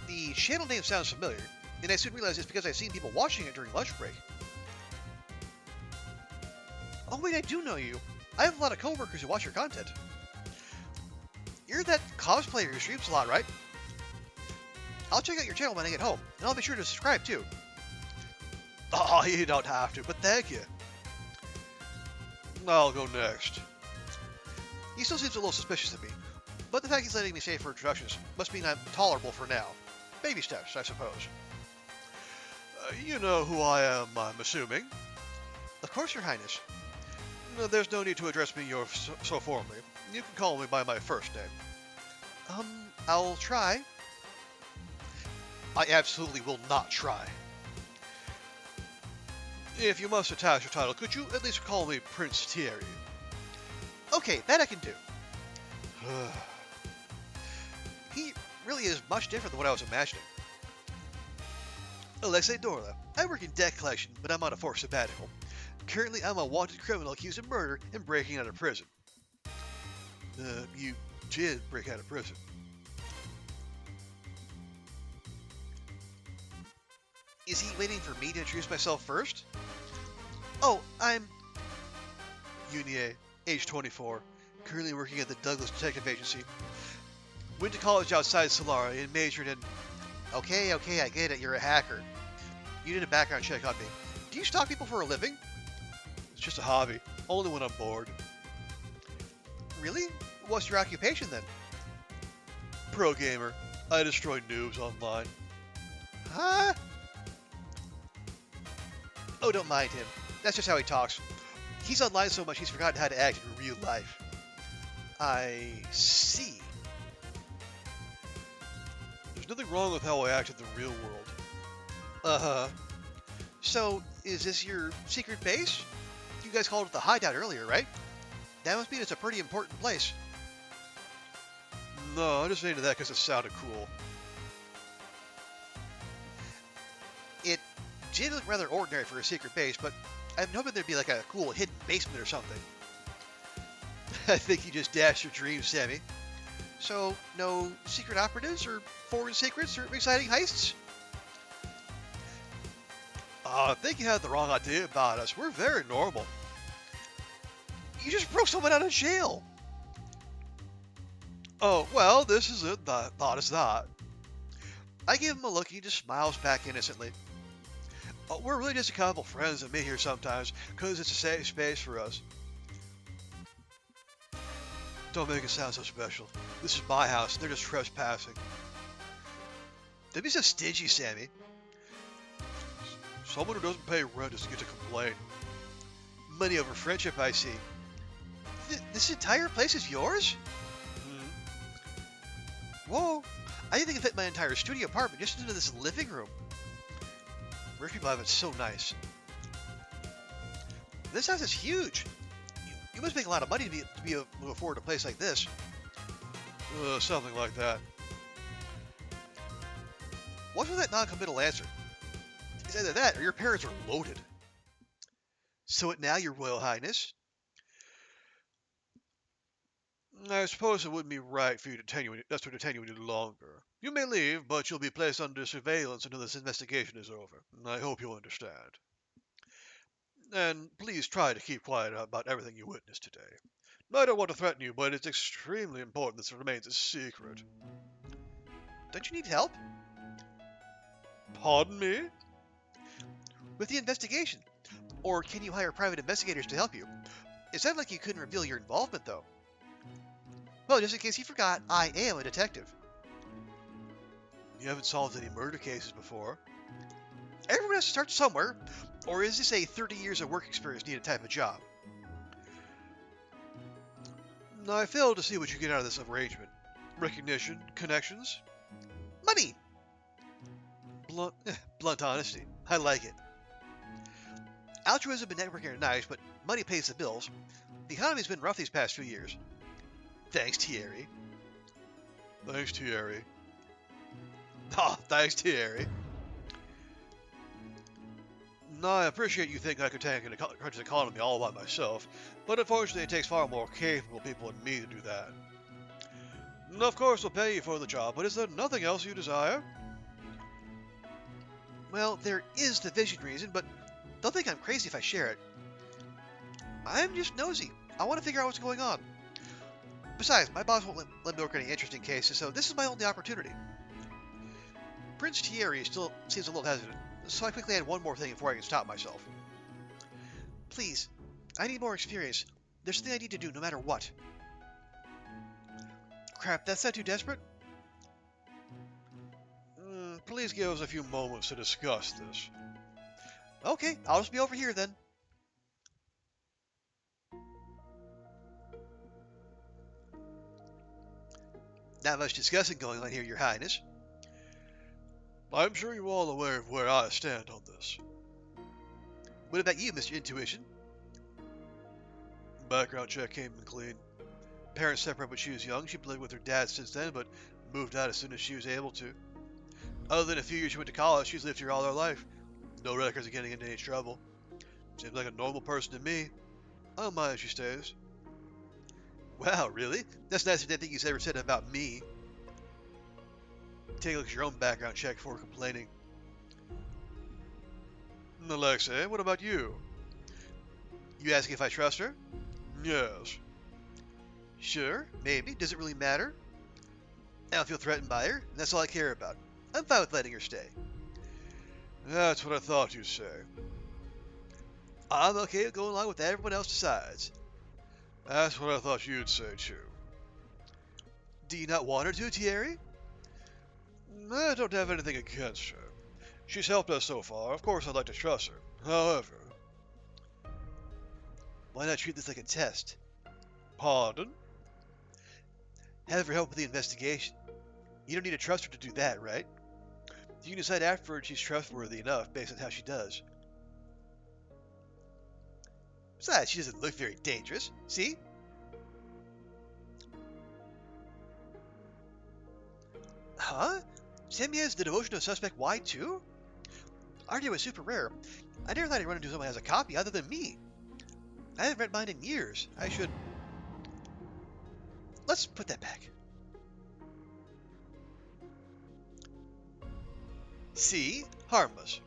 The channel name sounds familiar, and I soon realized it's because I've seen people watching it during lunch break. Oh wait, I do know you. I have a lot of coworkers who watch your content. You're that cosplayer who streams a lot, right? I'll check out your channel when I get home, and I'll be sure to subscribe too. Oh, you don't have to, but thank you. I'll go next. He still seems a little suspicious of me, but the fact he's letting me stay for introductions must mean I'm tolerable for now. Baby steps, I suppose. You know who I am, I'm assuming. Of course, Your Highness. No, there's no need to address me so formally. You can call me by my first name. I'll try. I absolutely will not try. If you must attach your title, could you at least call me Prince Thierry? Okay, that I can do. He really is much different than what I was imagining. Alexei Dorla. I work in debt collection, but I'm on a forced sabbatical. Currently, I'm a wanted criminal accused of murder and breaking out of prison. You did break out of prison. Is he waiting for me to introduce myself first? Oh, I'm Yunie, age 24, currently working at the Douglas Detective Agency. Went to college outside Solari and majored in... Okay, I get it, you're a hacker. You did a background check on me. Do you stalk people for a living? It's just a hobby, only when I'm bored. Really? What's your occupation then? Pro gamer. I destroy noobs online. Huh? Oh, don't mind him. That's just how he talks. He's online so much he's forgotten how to act in real life. I see. There's nothing wrong with how I act in the real world. Uh-huh. So, is this your secret base? You guys called it the hideout earlier, right? That must mean it's a pretty important place. No, I just named it that because it sounded cool. It did look rather ordinary for a secret base, but I'm hoping there'd be like a cool hidden basement or something. I think you just dashed your dreams, Sammy. So, no secret operatives or foreign secrets or exciting heists? I think you had the wrong idea about us. We're very normal. You just broke someone out of jail. Oh, well, this is it. Thought it's that. I give him a look and he just smiles back innocently. We're really just a couple friends that meet here sometimes, because it's a safe space for us. Don't make it sound so special. This is my house, and they're just trespassing. Don't be so stingy, Sammy. Someone who doesn't pay rent doesn't get to complain. Money over friendship, I see. This entire place is yours? Whoa, I didn't think it fit my entire studio apartment just into this living room. Rich people have it so nice. This house is huge. You must make a lot of money to be able to afford a place like this. Something like that. What's with that non-committal answer? It's either that or your parents are loaded. So now, Your Royal Highness? I suppose it wouldn't be right for you to detain you any longer. You may leave, but you'll be placed under surveillance until this investigation is over. I hope you'll understand. And please try to keep quiet about everything you witnessed today. I don't want to threaten you, but it's extremely important this remains a secret. Don't you need help? Pardon me? With the investigation. Or can you hire private investigators to help you? It sounded like you couldn't reveal your involvement, though. Well, just in case you forgot, I am a detective. You haven't solved any murder cases before. Everyone has to start somewhere. Or is this a 30 years of work experience needed type of job? I fail to see what you get out of this arrangement. Recognition, connections, money. Blunt honesty. I like it. Altruism and networking are nice, but money pays the bills. The economy's been rough these past few years. Thanks, Thierry. Thanks, Thierry. Oh, thanks, Thierry. No, I appreciate you think I could tank a country's economy all by myself, but unfortunately it takes far more capable people than me to do that. And of course we'll pay you for the job, but is there nothing else you desire? Well, there is the vision reason, but don't think I'm crazy if I share it. I'm just nosy. I want to figure out what's going on. Besides, my boss won't let me work any interesting cases, so this is my only opportunity. Prince Thierry still seems a little hesitant, so I quickly add one more thing before I can stop myself. Please, I need more experience. There's something I need to do no matter what. Crap, that's not too desperate? Please give us a few moments to discuss this. Okay, I'll just be over here then. Not much discussing going on here, Your Highness. I'm sure you're all aware of where I stand on this. What about you, Mr. Intuition? Background check came in clean. Parents separated when she was young. She's lived with her dad since then, but moved out as soon as she was able to. Other than a few years she went to college, she's lived here all her life. No records of getting into any trouble. Seems like a normal person to me. I don't mind if she stays. Wow, really? That's nicer than anything you've ever said about me. Take a look at your own background check before complaining. Alexei, what about you? You asking if I trust her? Yes. Sure, maybe. Does it really matter? I don't feel threatened by her, and that's all I care about. I'm fine with letting her stay. That's what I thought you'd say. I'm okay with going along with everyone else decides. That's what I thought you'd say, too. Do you not want her to, Thierry? I don't have anything against her. She's helped us so far. Of course I'd like to trust her. However... Why not treat this like a test? Pardon? Have her help with the investigation. You don't need to trust her to do that, right? You can decide afterward she's trustworthy enough based on how she does. Besides, she doesn't look very dangerous. See? Huh? Sammy has the devotion to suspect Y too? RJ was super rare. I never thought I'd run into someone who has a copy other than me. I haven't read mine in years. I should... Let's put that back. See? Harmless.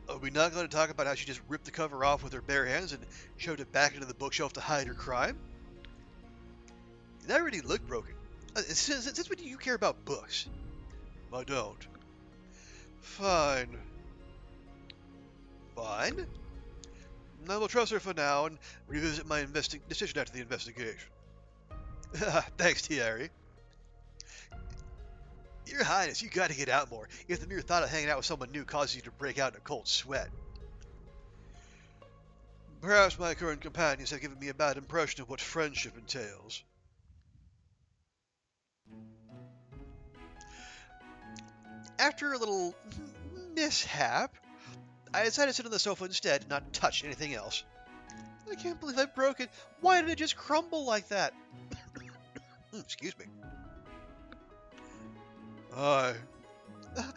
Are we not going to talk about how she just ripped the cover off with her bare hands and shoved it back into the bookshelf to hide her crime? That really looked broken. Since when do you care about books? I don't. Fine. Fine? I will trust her for now and revisit my decision after the investigation. Thanks, Thierry. Your Highness, you gotta get out more if the mere thought of hanging out with someone new causes you to break out in a cold sweat. Perhaps my current companions have given me a bad impression of what friendship entails. After a little mishap, I decided to sit on the sofa instead and not touch anything else. I can't believe I broke it. Why did it just crumble like that? Excuse me. Hi.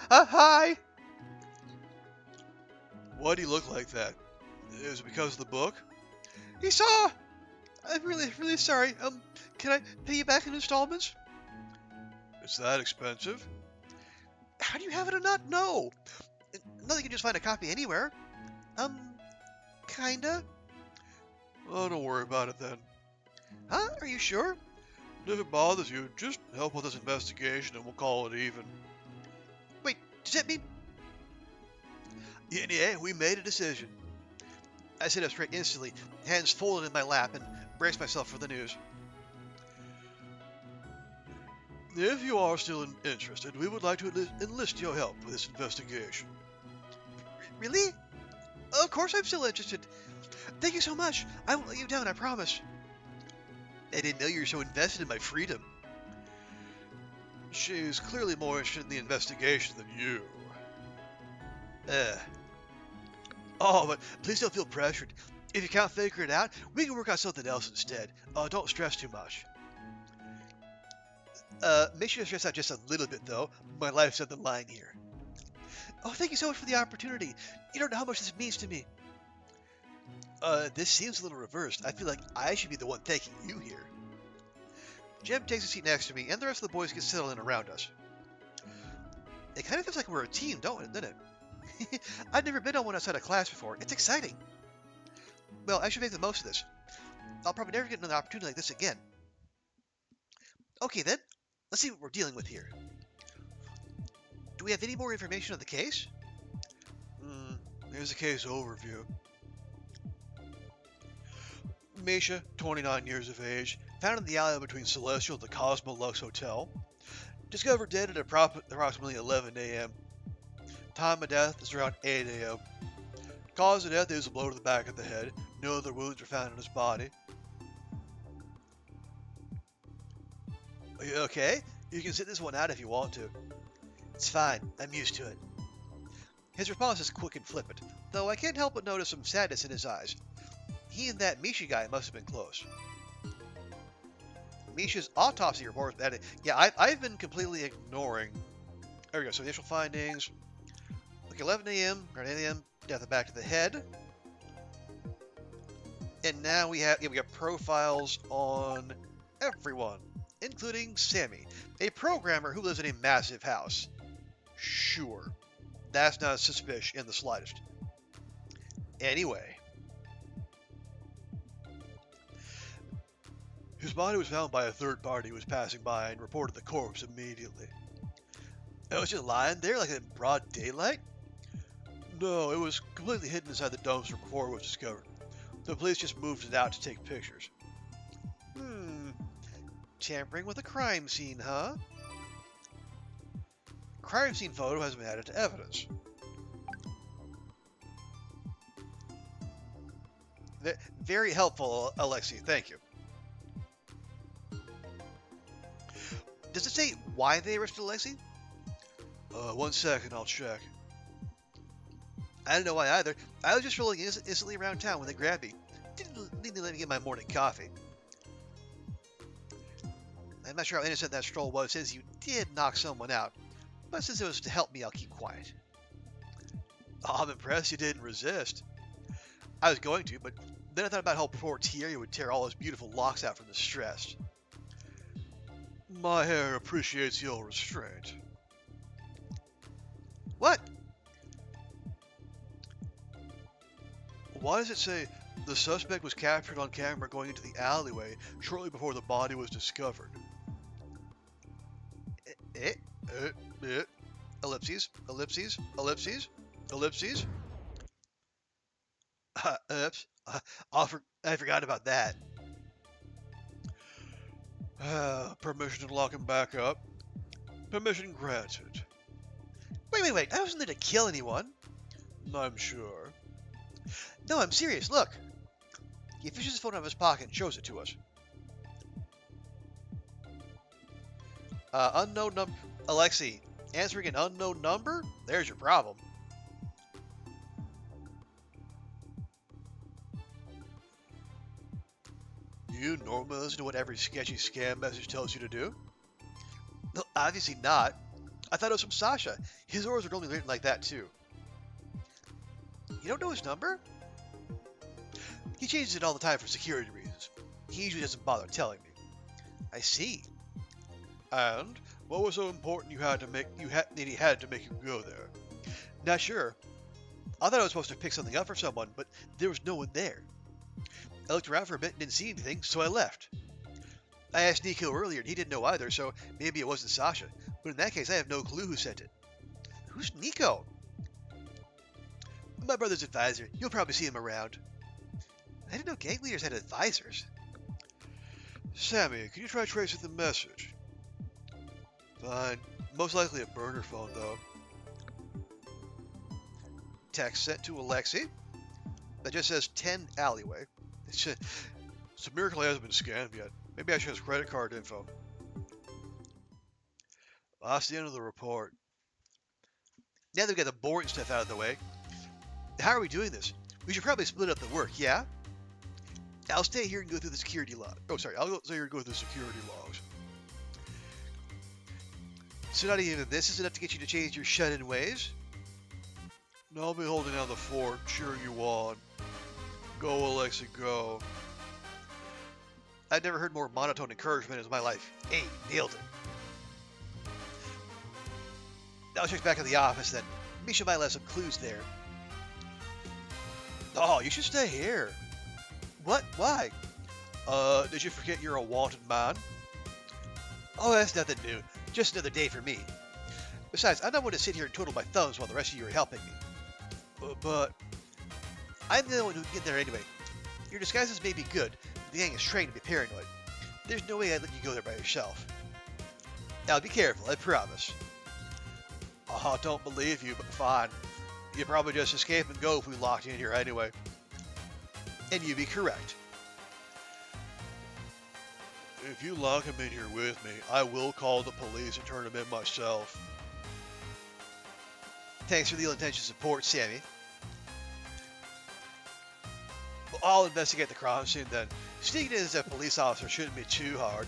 Hi! Why do you look like that? Is it because of the book? He saw! I'm really sorry. Can I pay you back in installments? Is that expensive? How do you happen to not know? Nothing can just find a copy anywhere. Kinda. Oh, don't worry about it then. Huh? Are you sure? If it bothers you, just help with this investigation and we'll call it even. Wait, does that mean... Yeah, we made a decision. I sit up straight instantly, hands folded in my lap, and brace myself for the news. If you are still interested, we would like to enlist your help with this investigation. Really? Of course I'm still interested. Thank you so much. I won't let you down, I promise. I didn't know you were so invested in my freedom. She's clearly more interested in the investigation than you. Oh, but please don't feel pressured. If you can't figure it out, we can work on something else instead. Don't stress too much. Make sure to stress out just a little bit, though. My life's on the line here. Oh, thank you so much for the opportunity. You don't know how much this means to me. This seems a little reversed. I feel like I should be the one thanking you here. Jem takes a seat next to me, and the rest of the boys get settled in around us. It kind of feels like we're a team, doesn't it? I've never been on one outside of class before. It's exciting. Well, I should make the most of this. I'll probably never get another opportunity like this again. Okay then, let's see what we're dealing with here. Do we have any more information on the case? Here's the case overview. Misha, 29 years of age, found in the alley between Celestial and the Cosmo Lux Hotel. Discovered dead at approximately 11 a.m. Time of death is around 8 a.m. Cause of death is a blow to the back of the head. No other wounds were found in his body. Are you okay? You can sit this one out if you want to. It's fine. I'm used to it. His response is quick and flippant, though I can't help but notice some sadness in his eyes. He and that Misha guy must have been close. Misha's autopsy report was bad. Yeah, I've been completely ignoring. There we go. So initial findings. Like 11 a.m. or 8 a.m. Death of back to the head. And now we have profiles on everyone, including Sammy, a programmer who lives in a massive house. Sure, that's not suspicious in the slightest. Anyway, his body was found by a third party who was passing by and reported the corpse immediately. It was just lying there like in broad daylight? No, it was completely hidden inside the dumpster before it was discovered. The police just moved it out to take pictures. Tampering with a crime scene, huh? Crime scene photo has been added to evidence. Very helpful, Alexei, thank you. Does it say why they arrested Alexei? 1 second, I'll check. I don't know why either. I was just rolling instantly around town when they grabbed me. Didn't need to let me get my morning coffee. I'm not sure how innocent that stroll was since you did knock someone out. But since it was to help me, I'll keep quiet. Oh, I'm impressed you didn't resist. I was going to, but then I thought about how poor Thierry would tear all his beautiful locks out from the stress. My hair appreciates your restraint. What? Why does it say the suspect was captured on camera going into the alleyway shortly before the body was discovered? Ellipses, ellipses, ellipses, ellipses. Oops. I forgot about that. Permission to lock him back up. Permission granted. Wait. I wasn't there to kill anyone. I'm sure. No, I'm serious. Look. He fishes his phone out of his pocket and shows it to us. Unknown number. Alexei, answering an unknown number? There's your problem. Do you normally listen to what every sketchy scam message tells you to do? No, obviously not. I thought it was from Sasha. His orders are normally written like that too. You don't know his number? He changes it all the time for security reasons. He usually doesn't bother telling me. I see. And what was so important he had to make you go there? Not sure. I thought I was supposed to pick something up for someone, but there was no one there. I looked around for a bit and didn't see anything, so I left. I asked Nico earlier and he didn't know either, so maybe it wasn't Sasha. But in that case, I have no clue who sent it. Who's Nico? My brother's advisor. You'll probably see him around. I didn't know gang leaders had advisors. Sammy, can you try tracing the message? Fine. Most likely a burner phone, though. Text sent to Alexei. that just says 10 alleyway. It's a miracle it hasn't been scanned yet. Maybe I should have credit card info. Well, that's the end of the report. Now that we got the boring stuff out of the way, how are we doing this? We should probably split up the work, yeah? I'll stay here and go through the security log. Oh, sorry, I'll stay here and go through the security logs. So not even this is enough to get you to change your shut-in ways? No, I'll be holding down the fort, cheering you on. Go, Alexa, go. I've never heard more monotone encouragement in my life. Hey, nailed it. Now I'll check back in the office then. Misha might have some clues there. Oh, you should stay here. What? Why? Did you forget you're a wanted man? Oh, that's nothing new. Just another day for me. Besides, I'm not one to sit here and twiddle my thumbs while the rest of you are helping me. But I'm the one who can get there anyway. Your disguises may be good, but the gang is trained to be paranoid. There's no way I'd let you go there by yourself. Now be careful, I promise. Oh, don't believe you, but fine. You'd probably just escape and go if we locked you in here anyway. And you'd be correct. If you lock him in here with me, I will call the police and turn him in myself. Thanks for the ill-intentioned support, Sammy. Well, I'll investigate the crime scene then. Sneaking in as a police officer shouldn't be too hard.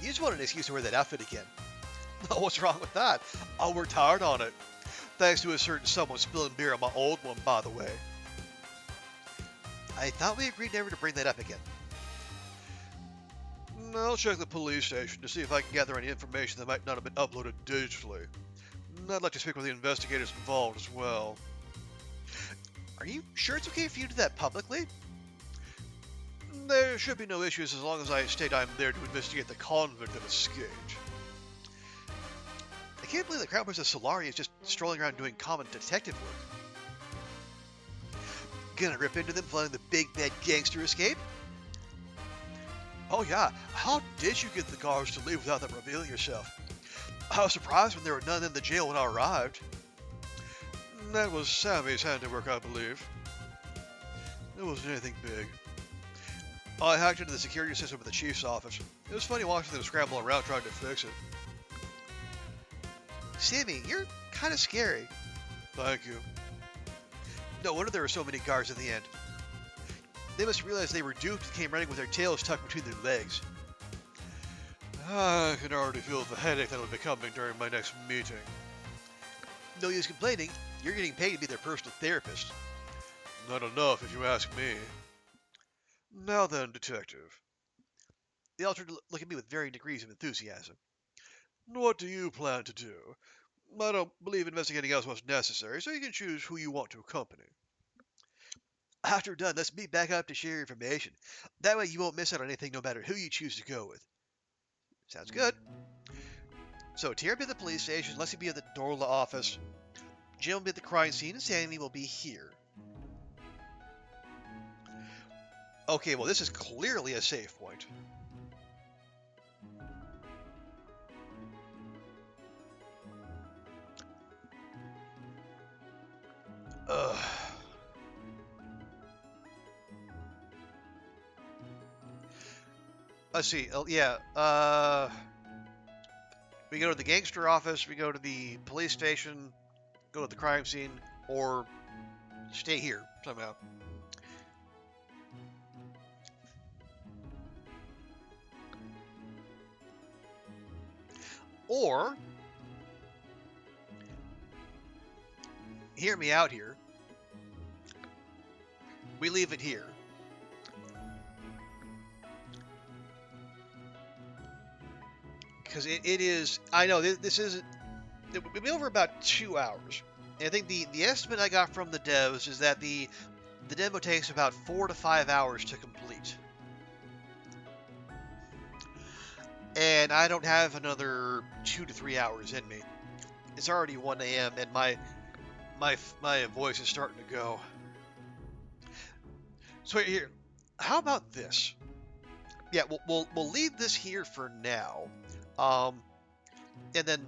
You just want an excuse to wear that outfit again. Oh, what's wrong with that? I worked hard on it. Thanks to a certain someone spilling beer on my old one, by the way. I thought we agreed never to bring that up again. I'll check the police station to see if I can gather any information that might not have been uploaded digitally. I'd like to speak with the investigators involved as well. Are you sure it's okay for you to do that publicly? There should be no issues as long as I state I'm there to investigate the convict that escaped. I can't believe the Crown Prince of Solari is just strolling around doing common detective work. Gonna rip into them planning the big bad gangster escape? Oh yeah, how did you get the guards to leave without them revealing yourself? I was surprised when there were none in the jail when I arrived. That was Sammy's handiwork, I believe. It wasn't anything big. I hacked into the security system at the chief's office. It was funny watching them scramble around trying to fix it. Sammy, you're kind of scary. Thank you. No wonder there were so many guards at the end. They must realize they were duped and came running with their tails tucked between their legs. I can already feel the headache that'll be coming during my next meeting. No use complaining. You're getting paid to be their personal therapist. Not enough, if you ask me. Now then, detective. They all turned to look at me with varying degrees of enthusiasm. What do you plan to do? I don't believe investigating else was necessary, so you can choose who you want to accompany. After we're done, let's meet back up to share information. That way you won't miss out on anything no matter who you choose to go with. Sounds good. So, Tira will be at the police station, Lexi will be at the Dorla office, Jim will be at the crime scene, and Sammy will be here. Okay, well this is clearly a save point. Ugh. Let's see. Yeah. We go to the gangster office. We go to the police station. Go to the crime scene, or stay here somehow. Or hear me out here. We leave it here. Because it is, I know this is, it will be over about 2 hours. And I think the estimate I got from the devs is that the demo takes about 4 to 5 hours to complete. And I don't have another 2 to 3 hours in me. It's already 1 a.m. and my voice is starting to go. So here, how about this? Yeah, we'll leave this here for now. And then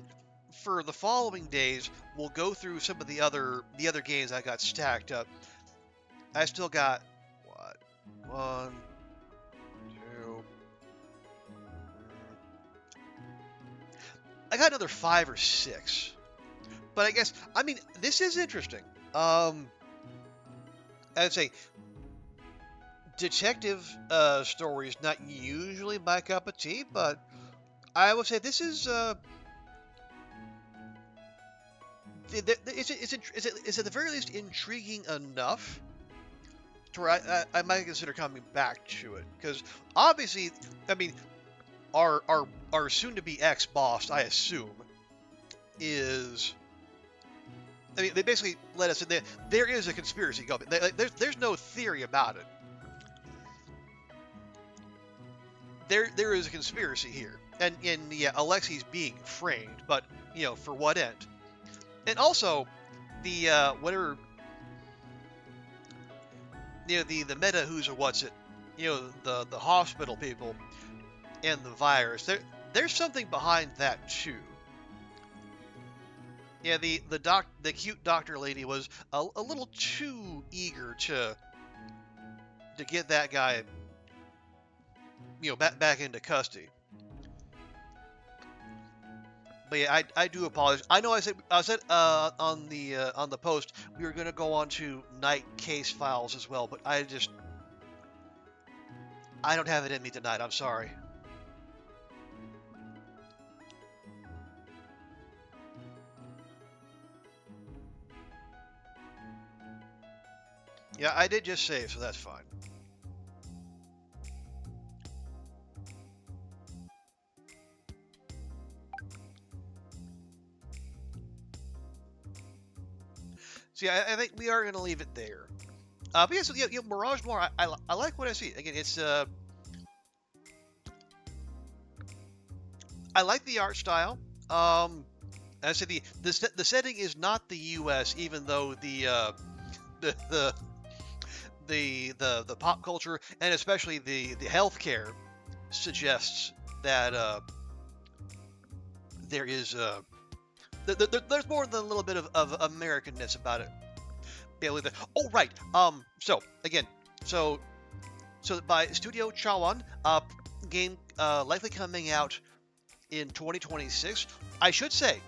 for the following days, we'll go through some of the other games I got stacked up. I still got what? 1, 2. I got another 5 or 6. But I guess this is interesting. I'd say detective stories not usually my cup of tea, but I would say this is it's at the very least intriguing enough to where I might consider coming back to it, because obviously, our soon-to-be ex-boss, I assume, is. They basically let us in there. There is a conspiracy going. There's no theory about it. There is a conspiracy here, and yeah, Alexi's being framed, but for what end? And also, the whatever, the meta who's or what's it, the hospital people and the virus. There's something behind that too. Yeah, the cute doctor lady was a little too eager to get that guy, back into custody. But yeah, I do apologize. I know I said on the post we were gonna go on to night case files as well, but I don't have it in me tonight. I'm sorry. Yeah, I did just save, so that's fine. So yeah, I think we are going to leave it there. But yeah, so Mirage Noir, I like what I see. Again, it's I like the art style. I said the setting is not the U.S., even though the pop culture and especially the healthcare suggests that there is there's more than a little bit of Americanness about it. Yeah, oh right. So again, so by Studio Chawan, game likely coming out in 2026. I should say.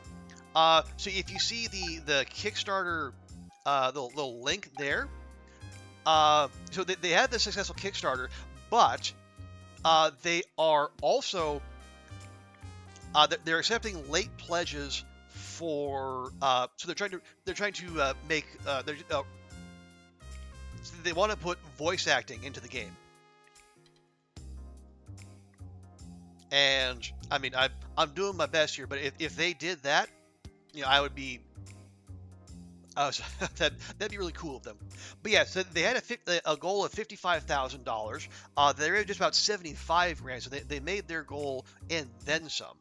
So if you see the Kickstarter, the little link there. So they had the successful Kickstarter, but they are also they're accepting late pledges for so they're trying to make they want to put voice acting into the game. And I'm doing my best here, but if they did that, I would be that'd be really cool of them. But yeah, so they had a goal of $55,000. They're at just about 75 grand, so they made their goal and then some.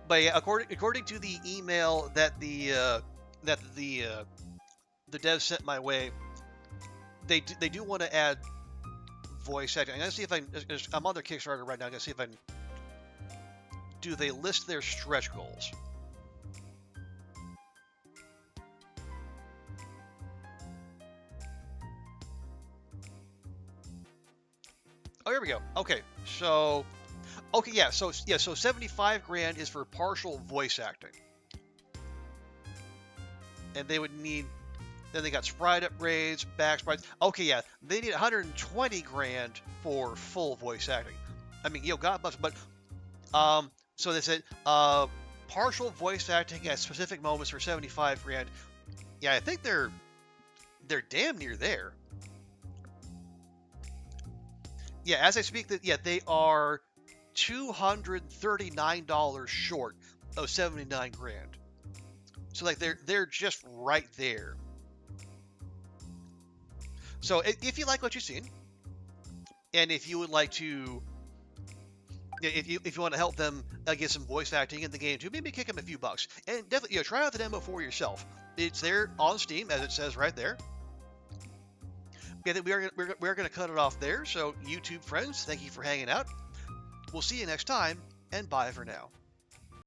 But yeah, according to the email that the devs sent my way, they do want to add voice acting. I'm gonna see if I'm on their Kickstarter right now. I'm gonna see if do they list their stretch goals. Oh, here we go. Okay, so yeah, so 75 grand is for partial voice acting, and they would need. Then they got sprite upgrades, back sprites. Okay, yeah, they need 120 grand for full voice acting. God bless, but so they said partial voice acting at specific moments for 75 grand. Yeah, I think they're damn near there. Yeah, as I speak, they are $239 short of 79 grand. So like they're just right there. So if you like what you've seen, and if you would like to, if you want to help them get some voice acting in the game too, maybe kick them a few bucks, and definitely try out the demo for yourself. It's there on Steam, as it says right there. Yeah, we're going to cut it off there. So YouTube friends, thank you for hanging out. We'll see you next time, and bye for now.